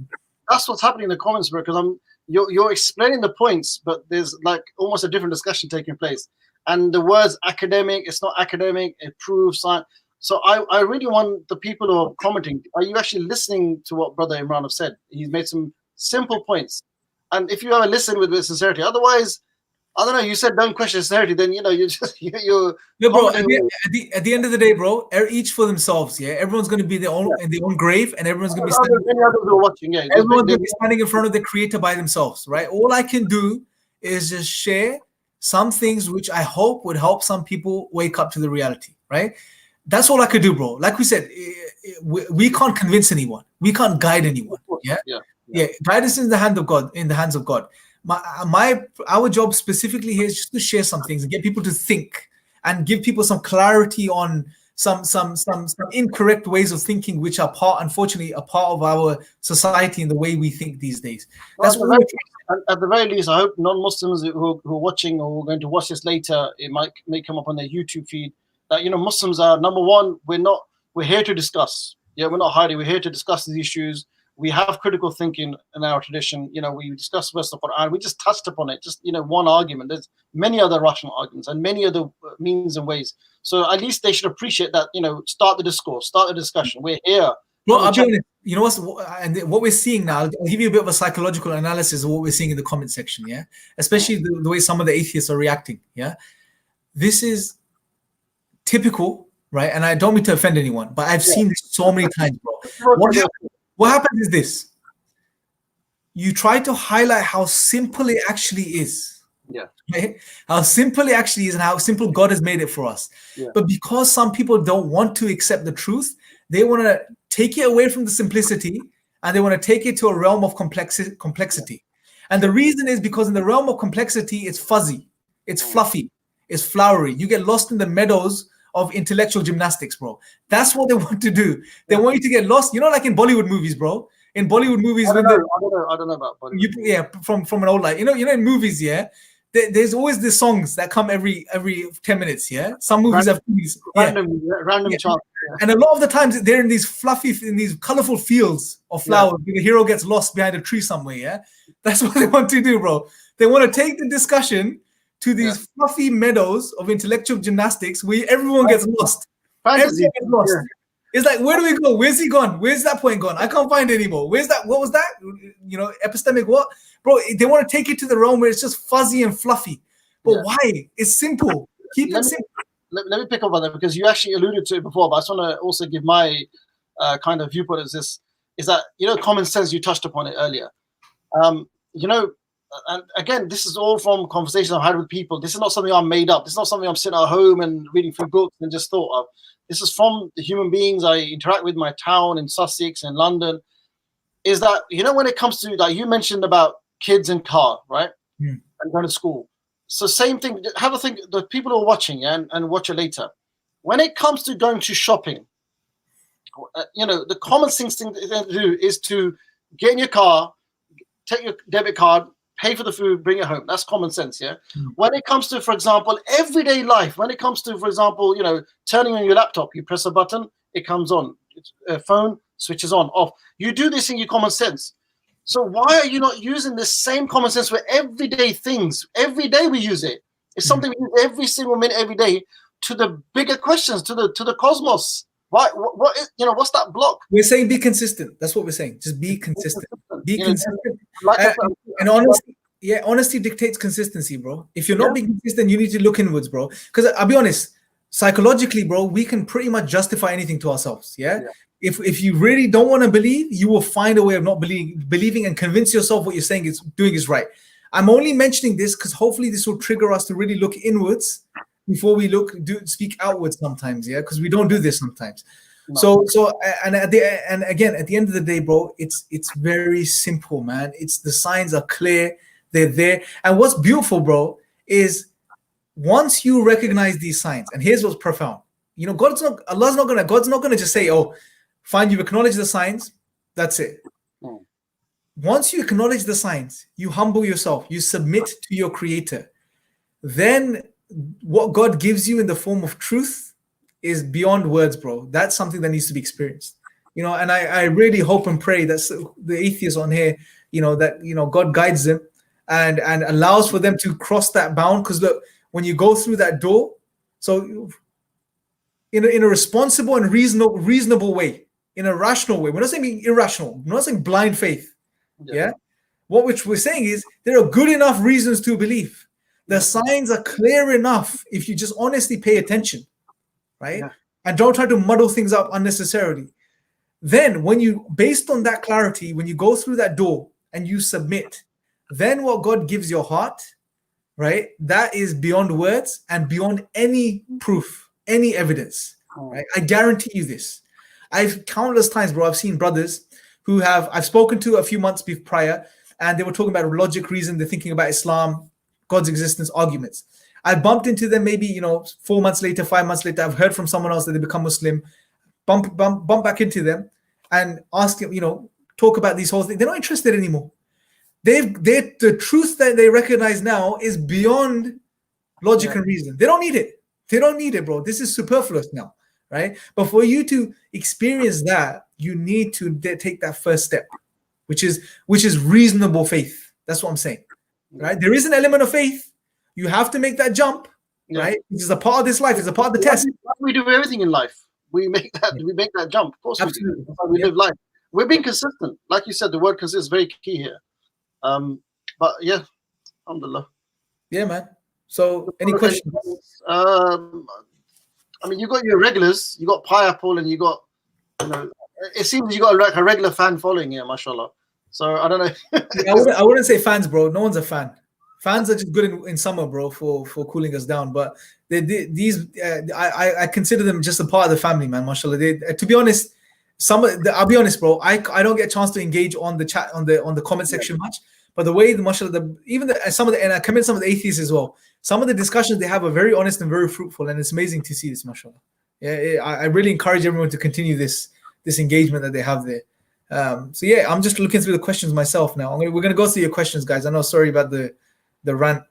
That's what's happening in the comments, bro. Because you're explaining the points, but there's like almost a different discussion taking place. And the words academic, it's not academic, it proves science. So I really want the people who are commenting, are you actually listening to what Brother Imran have said? He's made some simple points. And if you ever listen with sincerity, otherwise, I don't know, you said don't question sincerity, then, you're yeah, bro, at the end of the day, bro, each for themselves, yeah? Everyone's going to be in their own grave, and everyone's going to be standing in front of the Creator by themselves, right? All I can do is just share some things which I hope would help some people wake up to the reality, right? That's all I could do, bro. Like we said, we can't convince anyone. We can't guide anyone. Yeah. Guidance is in the hands of God. Our job specifically here is just to share some things and get people to think and give people some clarity on some incorrect ways of thinking, which are unfortunately a part of our society and the way we think these days. That's what at the very least, I hope non-Muslims who are watching or who are going to watch this later, it may come up on their YouTube feed. That Muslims are, number one, we're here to discuss. Yeah, we're not hiding. We're here to discuss these issues. We have critical thinking in our tradition. We discuss verse of the Quran. We just touched upon it, just one argument. There's many other rational arguments and many other means and ways. So at least they should appreciate that. Start the discourse, start the discussion. We're here. Well, I'll be honest, what we're seeing now, I'll give you a bit of a psychological analysis of what we're seeing in the comment section. Yeah, especially the way some of the atheists are reacting. Yeah, this is typical, right? And I don't mean to offend anyone, but I've seen this so many times, bro. What happens is this. You try to highlight how simple it actually is. Yeah. Right? How simple it actually is and how simple God has made it for us. Yeah. But because some people don't want to accept the truth, they want to take it away from the simplicity and they want to take it to a realm of complexity. And the reason is because in the realm of complexity, it's fuzzy, it's fluffy, it's flowery. You get lost in the meadows of intellectual gymnastics, bro. That's what they want to do. They want you to get lost. You know, like in Bollywood movies, bro. In Bollywood movies, I don't know about Bollywood. yeah, from an old life. You know, in movies, yeah. There's always the songs that come every 10 minutes. Yeah, some movies have movies. Random chant. Yeah. And a lot of the times they're in these colorful fields of flowers. The hero gets lost behind a tree somewhere. Yeah, that's what they want to do, bro. They want to take the discussion to these fluffy meadows of intellectual gymnastics where everyone gets lost. Fantasy. Everyone gets lost. Yeah. It's like, where do we go? Where's he gone? Where's that point gone? I can't find it anymore. Where's that? What was that? You know, epistemic what? Bro, they want to take it to the realm where it's just fuzzy and fluffy. But why? It's simple. Keep it simple. Let me pick up on that because you actually alluded to it before, but I just want to also give my kind of viewpoint as this, is that, you know, common sense, you touched upon it earlier. You know, and again, this is all from conversations I've had with people. This is not something I made up. This is not something I'm sitting at home and reading through books and just thought of. This is from the human beings I interact with in my town in Sussex and London. Is that, you know, when it comes to, like you mentioned about kids and car, right? And going to school. So same thing. Have a think. The people who are watching and watch it later. When it comes to going to shopping, you know, the common sense thing to do is to get in your car, take your debit card, pay for the food, bring it home. That's common sense, yeah? When it comes to, for example, everyday life, when it comes to, for example, you know, turning on your laptop, you press a button, it comes on. Phone switches on, off. You do this in your common sense. So why are you not using the same common sense for everyday things? Every day we use it. It's something we use every single minute, every day, to the bigger questions, to the cosmos. Why? What is, you know, what's that block? We're saying be consistent. That's what we're saying. Just be consistent. Be consistent. Like and honesty dictates consistency, bro. If you're not being consistent, you need to look inwards, bro. Because I'll be honest, psychologically, bro, we can pretty much justify anything to ourselves. Yeah. If you really don't want to believe, you will find a way of not believing and convince yourself what you're saying is doing is right. I'm only mentioning this because hopefully this will trigger us to really look inwards before we speak outwards sometimes, yeah, because we don't do this sometimes. No. So again, at the end of the day, bro, it's very simple, man. It's the signs are clear, they're there. And what's beautiful, bro, is once you recognize these signs, and here's what's profound. You know, God's not gonna just say, oh, fine, you acknowledge the signs, that's it. Once you acknowledge the signs, you humble yourself, you submit to your creator, then what God gives you in the form of truth is beyond words, bro. That's something that needs to be experienced. You know, and I really hope and pray that the atheists on here, you know, that, you know, God guides them and allows for them to cross that bound. Because look, when you go through that door, so in a responsible and reasonable way, in a rational way, we're not saying irrational, we're not saying blind faith. Yeah. What we're saying is there are good enough reasons to believe. The signs are clear enough if you just honestly pay attention, right? And don't try to muddle things up unnecessarily. Then when you, based on that clarity, when you go through that door and you submit, then what God gives your heart, right? That is beyond words and beyond any proof, any evidence, right? I guarantee you this. I've countless times, bro, I've seen brothers who I've spoken to a few months prior, and they were talking about logic, reason, they're thinking about Islam, God's existence, arguments. I bumped into them maybe, you know, 4 months later, 5 months later. I've heard from someone else that they become Muslim. Bump back into them and ask them, you know, talk about these whole things. They're not interested anymore. The truth that they recognize now is beyond logic and reason. They don't need it. They don't need it, bro. This is superfluous now, right? But for you to experience that, you need to take that first step, which is reasonable faith. That's what I'm saying, right? There is an element of faith. You have to make that jump, right? Which is a part of this life. It's a part of the test. We do everything in life. We make that jump. Of course, absolutely. That's how we live life. We're being consistent. Like you said, the word consistent is very key here. But yeah, alhamdulillah. Yeah, man. So any questions? I mean, you got your regulars, you got Pineapple, and you got, you know, it seems you got like a regular fan following here, mashallah. So I don't know. I wouldn't say fans, bro. No one's a fan. Fans are just good in summer, bro, for cooling us down. But these, I consider them just a part of the family, man. Mashallah. To be honest, I'll be honest, bro. I don't get a chance to engage on the chat on the comment section much. But the way mashallah, and I commend some of the atheists as well. Some of the discussions they have are very honest and very fruitful, and it's amazing to see this, mashallah. Yeah, I really encourage everyone to continue this engagement that they have there. So yeah, I'm just looking through the questions myself now. We're gonna go through your questions, guys. I know, sorry about the rant.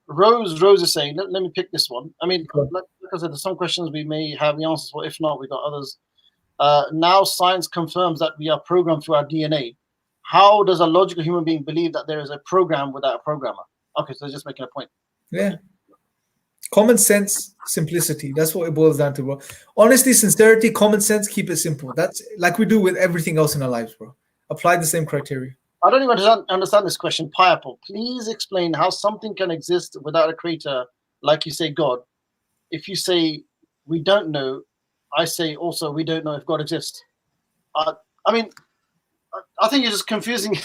Rose is saying, let me pick this one. I mean, like I said, there's some questions we may have the answers for. If not, we got others. Now science confirms that we are programmed through our DNA. How does a logical human being believe that there is a program without a programmer? Okay, so just making a point. Yeah. Common sense, simplicity. That's what it boils down to, bro. Honesty, sincerity, common sense, keep it simple. That's like we do with everything else in our lives, bro. Apply the same criteria. I don't even understand this question. Pineapple, please explain how something can exist without a creator, like you say God. If you say we don't know, I say also we don't know if God exists. I mean, I think you're just confusing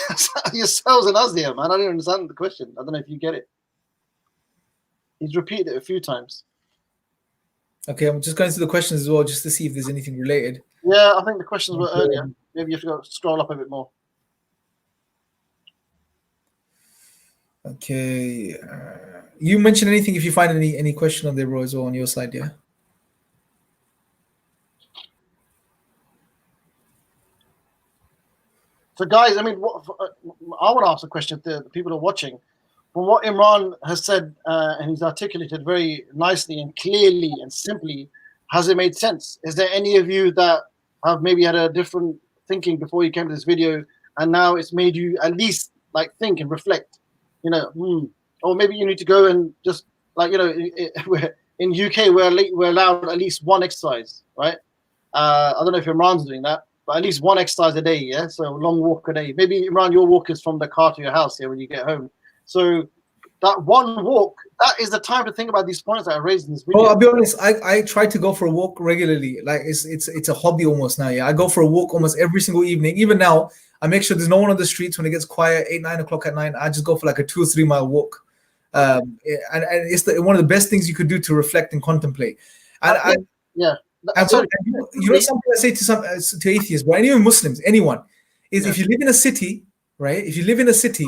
yourselves and us here, man. I don't understand the question. I don't know if you get it. He's repeated it a few times. Okay, I'm just going through the questions as well, just to see if there's anything related. Yeah, I think the questions were earlier. Maybe you have to go scroll up a bit more. Okay. You mention anything if you find any question on there, bro, as well on your side, yeah? So, guys, I mean, I want to ask a question to the people who are watching. From what Imran has said, and he's articulated very nicely and clearly and simply, has it made sense? Is there any of you that have maybe had a different thinking before you came to this video, and now it's made you at least like think and reflect? You know, or maybe you need to go and just like, you know, in UK we're allowed at least one exercise, right? I don't know if Imran's doing that, but at least one exercise a day, yeah. So a long walk a day. Maybe Imran, your walk is from the car to your house here when you get home. So that one walk, that is the time to think about these points that I raised in this video. Well, I'll be honest, I try to go for a walk regularly. Like it's a hobby almost now. Yeah, I go for a walk almost every single evening. Even now, I make sure there's no one on the streets when it gets quiet, 8-9 o'clock at night. I just go for like a 2 or 3 mile walk. And it's one of the best things you could do to reflect and contemplate. And you know something I say to atheists, but even Muslims, anyone, is if you live in a city, right? If you live in a city,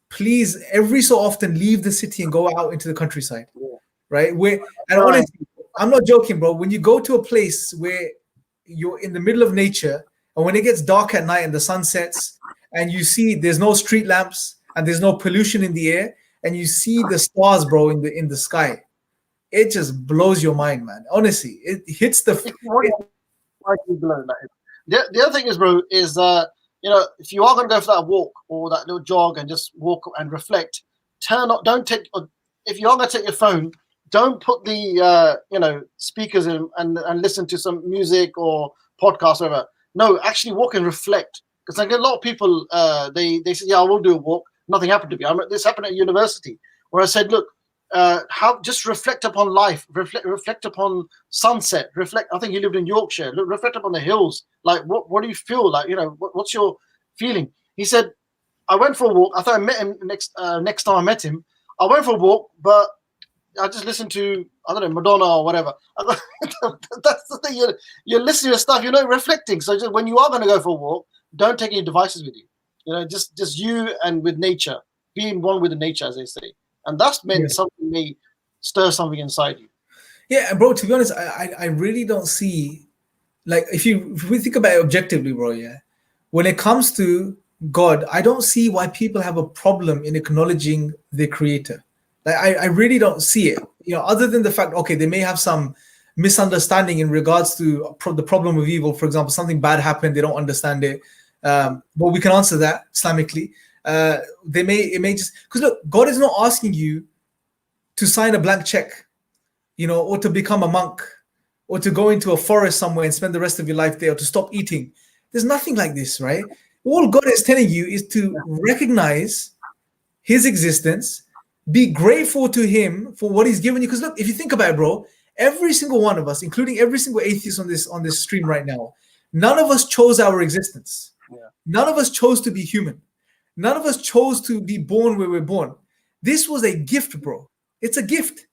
please every so often leave the city and go out into the countryside, right? Honestly, I'm not joking, bro. When you go to a place where you're in the middle of nature, and when it gets dark at night and the sun sets, and you see there's no street lamps and there's no pollution in the air, and you see the stars, bro, in the sky, it just blows your mind, man. Honestly, it hits the. The other thing is, bro, is you know, if you are going to go for that walk or that little jog and just walk and reflect, if you are going to take your phone, don't put the you know, speakers in and listen to some music or podcast or whatever. No, actually walk and reflect. Because like a lot of people, they say, yeah, I will do a walk. Nothing happened to me. This happened at university where I said, look, just reflect upon life, reflect upon sunset, reflect. I think he lived in Yorkshire. Reflect upon the hills. Like, what do you feel like? You know, what's your feeling? He said, I went for a walk. I thought I met him next time I met him. I went for a walk, but I just listened to, I don't know, Madonna or whatever. That's the thing. You're listening to stuff. You're not reflecting. So just when you are going to go for a walk, don't take any devices with you. You know, just you and with nature, being one with the nature, as they say. And that's meant something may stir something inside you. Yeah, bro, to be honest, I really don't see, like, if we think about it objectively, bro, yeah, when it comes to God, I don't see why people have a problem in acknowledging their creator. Like, I really don't see it, you know, other than the fact, okay, they may have some misunderstanding in regards to the problem of evil. For example, something bad happened, they don't understand it. But we can answer that Islamically. It may just, because look, God is not asking you to sign a blank check, you know, or to become a monk, or to go into a forest somewhere and spend the rest of your life there, or to stop eating. There's nothing like this, right? All God is telling you is to recognize his existence, be grateful to him for what he's given you. Because look, if you think about it, bro, every single one of us, including every single atheist on this stream right now, none of us chose our existence. None of us chose to be human. None of us chose to be born where we're born. This was a gift, bro. It's a gift,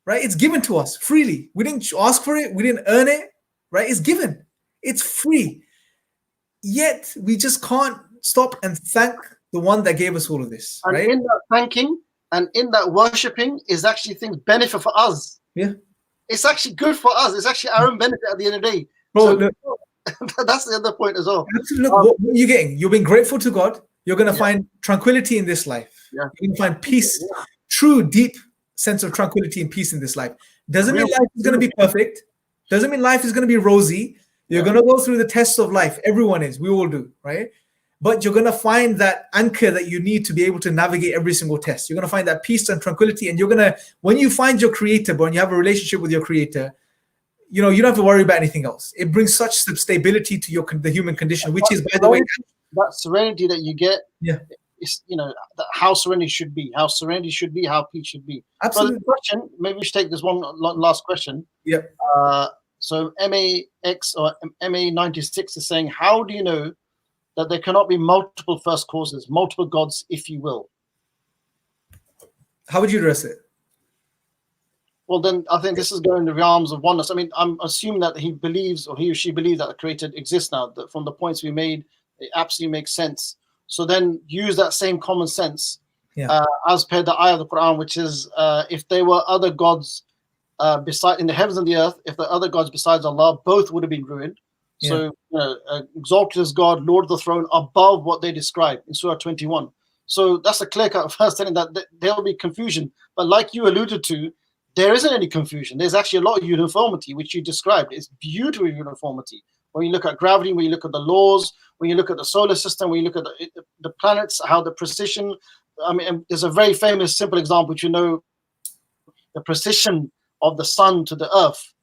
right? It's given to us freely. We didn't ask for it. We didn't earn it, right? It's given. It's free. Yet we just can't stop and thank the one that gave us all of this, And right? in that thanking and in that worshipping is actually things benefit for us. Yeah. It's actually good for us. It's actually our own benefit at the end of the day. Bro, So look, that's the other point as well. look, what are you getting? You're being grateful to God. You're going to Yeah. find tranquility in this life. Yeah. You're going to find peace, Yeah. true, deep sense of tranquility and peace in this life. Doesn't mean life is going to be perfect. Doesn't mean life is going to be rosy. You're going to go through the tests of life. Everyone is. We all do, right? But you're going to find that anchor that you need to be able to navigate every single test. You're going to find that peace and tranquility. And you're going to, when you find your creator, bro, and you have a relationship with your creator, you know, you don't have to worry about anything else. It brings such stability to the human condition, which is, by the way, that serenity that you get. Yeah. Is, you know, how serenity should be, how peace should be. Absolutely. So the question, maybe we should take this one last question. Yeah. So MAX or MA96 is saying, how do you know that there cannot be multiple first causes, multiple gods, if you will? How would you address it? Well, then I think this is going in the realms of oneness. I mean, I'm assuming that he believes, or he or she believes, that the creator exists now. That from the points we made, it absolutely makes sense. So then use that same common sense as per the ayah of the Quran, which is if there were other gods beside in the heavens and the earth, if the other gods besides Allah, both would have been ruined. Yeah. So exalted is God, Lord of the throne, above what they describe in Surah 21. So that's a clear-cut verse telling that there will be confusion. But like you alluded to, there isn't any confusion. There's actually a lot of uniformity, which you described. It's beautiful uniformity. When you look at gravity, when you look at the laws, when you look at the solar system, when you look at the planets, how the precision. I mean, there's a very famous, simple example, which you know, the precision of the sun to the earth.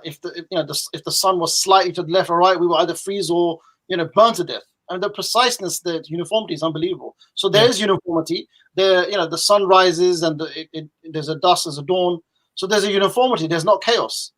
If the sun was slightly to the left or right, we would either freeze or burn to death. And the preciseness, the uniformity is unbelievable. So there is uniformity. The sun rises and there's a dusk, there's a dawn. So there's a uniformity. There's not chaos.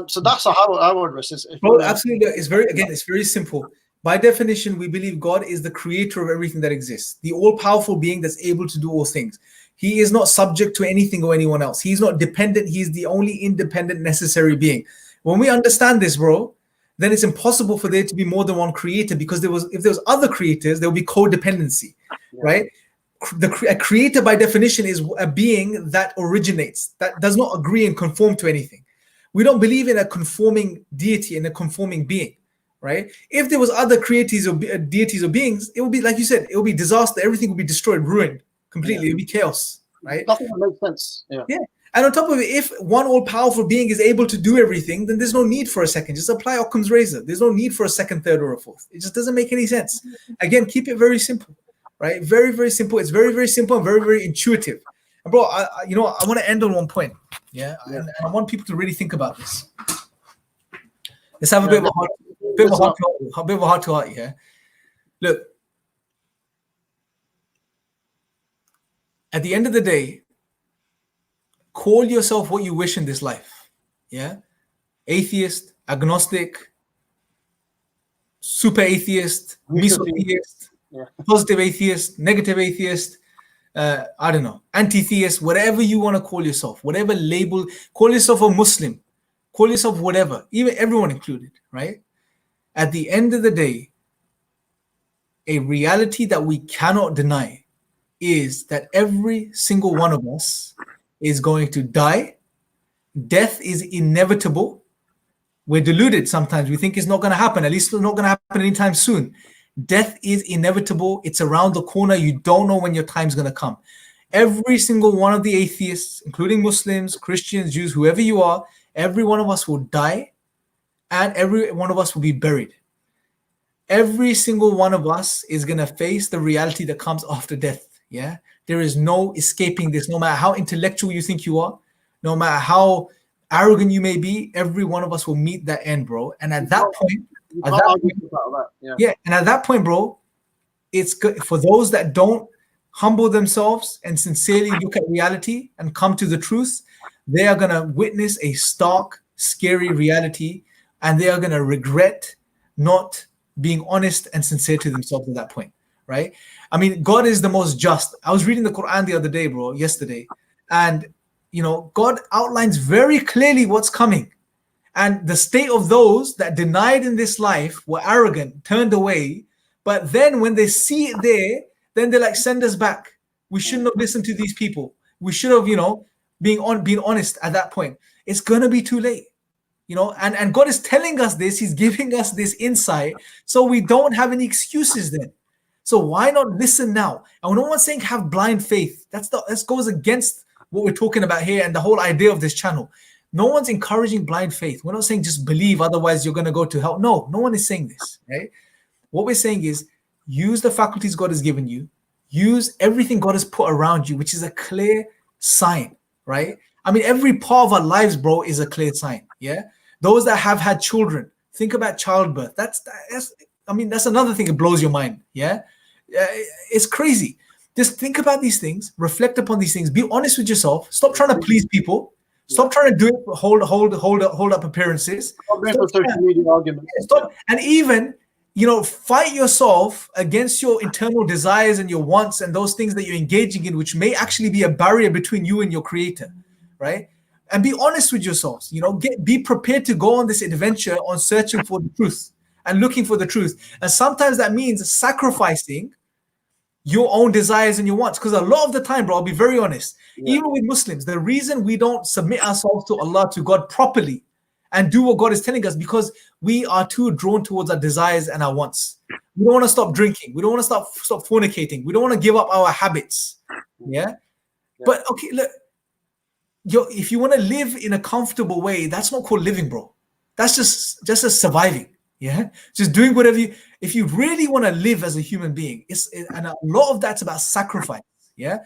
So that's how I would address this. Well, absolutely. It's very simple. By definition, we believe God is the creator of everything that exists, the all-powerful being that's able to do all things. He is not subject to anything or anyone else. He's not dependent. He's the only independent, necessary being. When we understand this, bro, then it's impossible for there to be more than one creator, because if there was other creators, there would be codependency, right? A creator, by definition, is a being that originates, that does not agree and conform to anything. We don't believe in a conforming deity and a conforming being, right? If there was other creators or deities or beings, it would be, like you said, it would be disaster. Everything would be destroyed, ruined completely. It would be chaos, right? Nothing that makes sense. Yeah. And on top of it, if one all-powerful being is able to do everything, then there's no need for a second. Just apply Occam's razor. There's no need for a second, third, or a fourth. It just doesn't make any sense. Again, keep it very simple, right? Very, very simple. It's very, very simple and very, very intuitive. And bro, I want to end on one point. And I want people to really think about this. Let's have a bit of a heart to heart here. Look, at the end of the day, call yourself what you wish in this life. Atheist, agnostic, super atheist, mesotheist, positive atheist, negative atheist, I don't know, anti-theist, whatever you want to call yourself, whatever label, call yourself a Muslim, call yourself whatever, even everyone included, right? At the end of the day, a reality that we cannot deny is that every single one of us is going to die. Death is inevitable. We're deluded sometimes. We think it's not going to happen. At least it's not going to happen anytime soon. Death is inevitable. It's around the corner. You don't know when your time's going to come. Every single one of the atheists, including Muslims, Christians, Jews, whoever you are, every one of us will die, and every one of us will be buried. Every single one of us is going to face the reality that comes after death. There is no escaping this. No matter how intellectual you think you are, no matter how arrogant you may be, every one of us will meet that end, bro. And at that point, and at that point, bro, it's good for those that don't humble themselves and sincerely look at reality and come to the truth. They are going to witness a stark, scary reality, and they are going to regret not being honest and sincere to themselves at that point, right? I mean, God is the most just. I was reading the Quran the other day, bro, yesterday, and God outlines very clearly what's coming. And the state of those that denied in this life were arrogant, turned away. But then when they see it there, then they're like, send us back. We shouldn't have listened to these people. We should have, been honest at that point. It's gonna be too late. And God is telling us this, He's giving us this insight, so we don't have any excuses then. So why not listen now? And no one's saying have blind faith. That goes against what we're talking about here and the whole idea of this channel. No one's encouraging blind faith. We're not saying just believe, otherwise you're going to go to hell. No one is saying this, right? What we're saying is use the faculties God has given you, use everything God has put around you, which is a clear sign, right? I mean, every part of our lives, bro, is a clear sign, yeah? Those that have had children, think about childbirth. That's another thing that blows your mind, yeah? It's crazy. Just think about these things, reflect upon these things, be honest with yourself, stop trying to please people. Stop trying to do it. Hold up appearances. Stop, and even fight yourself against your internal desires and your wants and those things that you're engaging in, which may actually be a barrier between you and your Creator, right? And be honest with yourselves. Be prepared to go on this adventure on searching for the truth and looking for the truth. And sometimes that means sacrificing your own desires and your wants, because a lot of the time, bro, I'll be very honest, even with Muslims, the reason we don't submit ourselves to Allah, to God properly and do what God is telling us, because we are too drawn towards our desires and our wants. We don't want to stop drinking, we don't want to stop fornicating, we don't want to give up our habits. But okay, look, if you want to live in a comfortable way, that's not called living, bro. That's just a surviving. Just doing whatever if you really want to live as a human being, and a lot of that's about sacrifice. You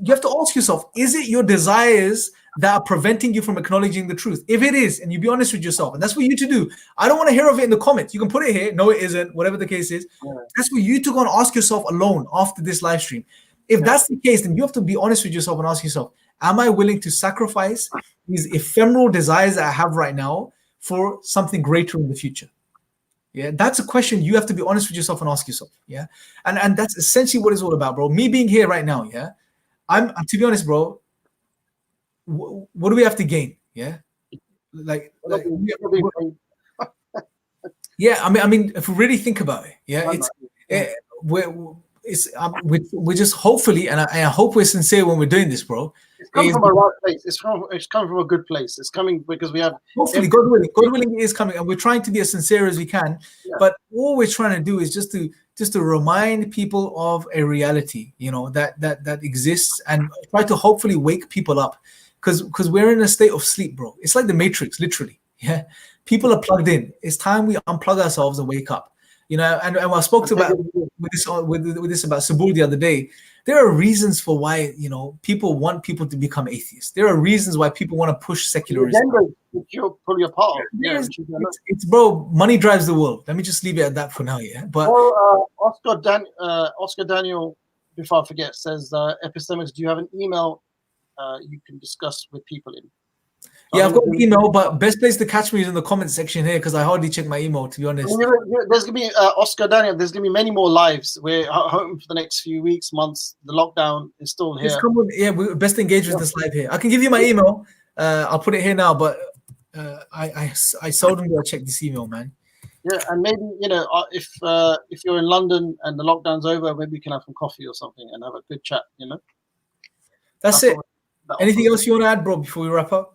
have to ask yourself, is it your desires that are preventing you from acknowledging the truth? If it is, and you be honest with yourself, and that's for you to do. I don't want to hear of it in the comments. You can put it here. No, it isn't. Whatever the case is, that's for you to go and ask yourself alone after this live stream. If that's the case, then you have to be honest with yourself and ask yourself, am I willing to sacrifice these ephemeral desires that I have right now for something greater in the future? That's a question you have to be honest with yourself and ask yourself. And that's essentially what it's all about, bro. Me being here right now, I'm to be honest, bro, what do we have to gain? I mean, if we really think about it, we're just hopefully, and I hope we're sincere when we're doing this, bro. It's coming from a right place. It's coming from a good place. It's coming because we have. Hopefully, God willing, it is coming, and we're trying to be as sincere as we can. But all we're trying to do is just to remind people of a reality, that exists, and try to hopefully wake people up, because we're in a state of sleep, bro. It's like the Matrix, literally. People are plugged in. It's time we unplug ourselves and wake up. And I spoke to about with this about Sabul the other day. There are reasons for why people want people to become atheists. There are reasons why people want to push secularism. You're probably a part of. It's bro, money drives the world. Let me just leave it at that for now. But Oscar Daniel, before I forget, says Epistemics. Do you have an email you can discuss with people in? I've got an email, but best place to catch me is in the comment section here, because I hardly check my email, to be honest. There's going to be, Oscar Daniel, there's going to be many more lives. We're home for the next few weeks, months. The lockdown is still here. We best engage with this live here. I can give you my email. I'll put it here now, but I seldom go check this email, man. And maybe, if you're in London and the lockdown's over, maybe we can have some coffee or something and have a good chat, That's it. Anything else you want to add, bro, before we wrap up?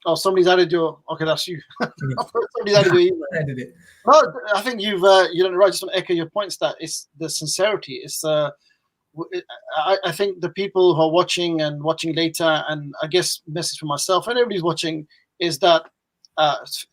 Oh, somebody's added your. Okay, that's you. Somebody's added your email. I did it. No, I think you've you done it right. Just want to echo your points that it's the sincerity. It's I think the people who are watching later, and I guess message for myself and everybody's watching, is that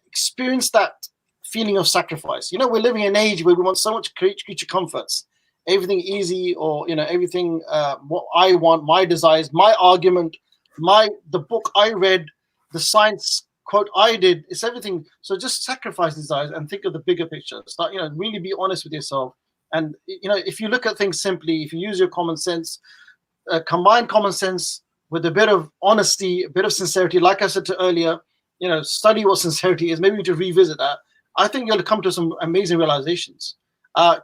experience that feeling of sacrifice. We're living in an age where we want so much creature comforts, everything easy, or everything what I want, my desires, my argument, the book I read. The science quote I did, it's everything. So just sacrifice desires and think of the bigger picture. Start, really be honest with yourself. And if you look at things simply, if you use your common sense, combine common sense with a bit of honesty, a bit of sincerity. Like I said earlier, study what sincerity is. Maybe we need to revisit that. I think you'll come to some amazing realizations.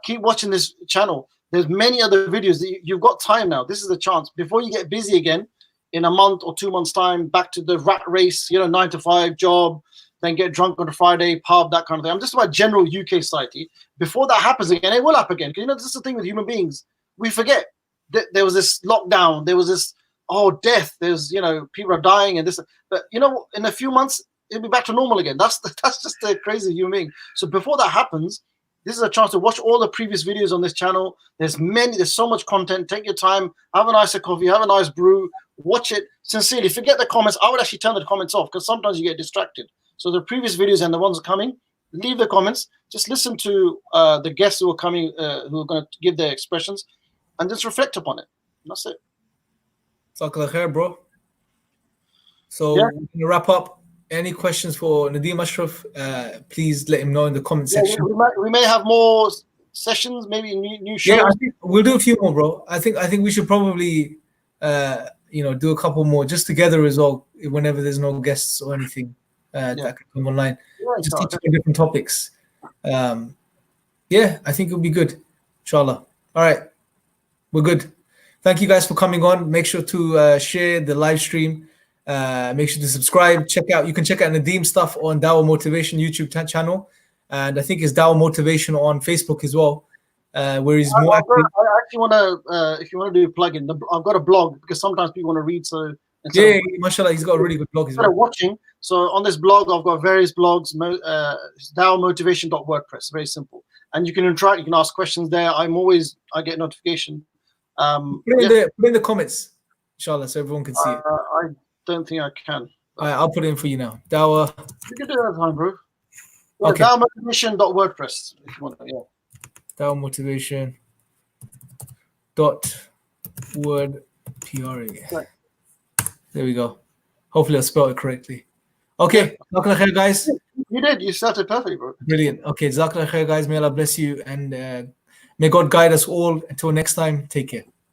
Keep watching this channel. There's many other videos that you've got time now. This is the chance before you get busy again in a month or 2 months time, back to the rat race, 9 to 5 job, then get drunk on a Friday, pub, that kind of thing. I'm just about general UK society. Before that happens again, it will happen again. Because this is the thing with human beings. We forget that there was this lockdown, there was this, death, there's, people are dying and this. But, in a few months, it'll be back to normal again. That's just the crazy human being. So before that happens, this is a chance to watch all the previous videos on this channel. There's so much content. Take your time, have a nice coffee, have a nice brew, watch it sincerely. Forget the comments. I would actually turn the comments off because sometimes you get distracted. So the previous videos and the ones coming, leave the comments. Just listen to the guests who are coming, who are going to give their expressions, and just reflect upon it. And that's it. Jazakallah khair, bro. So Yeah. we're going to wrap up. Any questions for Nadeem Ashraf? Please let him know in the comment section. We may have more sessions, maybe new shows. Yeah, I think we'll do a few more, bro. I think we should probably do a couple more just together as well, whenever there's no guests or anything that can come online. Yeah, Just teach on different topics. I think it'll be good, inshallah. All right, we're good. Thank you guys for coming on. Make sure to share the live stream. Make sure to subscribe. You can check out Nadeem stuff on Dawah Motivation YouTube channel, and I think it's Dawah Motivation on Facebook as well, where he's more active. I actually want to, if you want to do a plug-in, I've got a blog because sometimes people want to read. So yeah, mashallah, he's got a really good blog as well. Watching. So on this blog, I've got various blogs. DawahMotivation.wordpress. Very simple, and you can interact. You can ask questions there. I get notification. Put it in the comments, inshallah, so everyone can see it. I don't think I can. All right, I'll put it in for you now. Dawah. You can do that time, bro. Yeah, Okay. DawahMotivation.wordpress if you want to. Yeah. Dawah Motivation. .wordpress. Right. There we go. Hopefully I spelled it correctly. Okay, Jazakallah khair, guys. You did. You started perfectly, bro. Brilliant. Okay, Jazakallah khair, guys. May Allah bless you, and may God guide us all. Until next time, take care.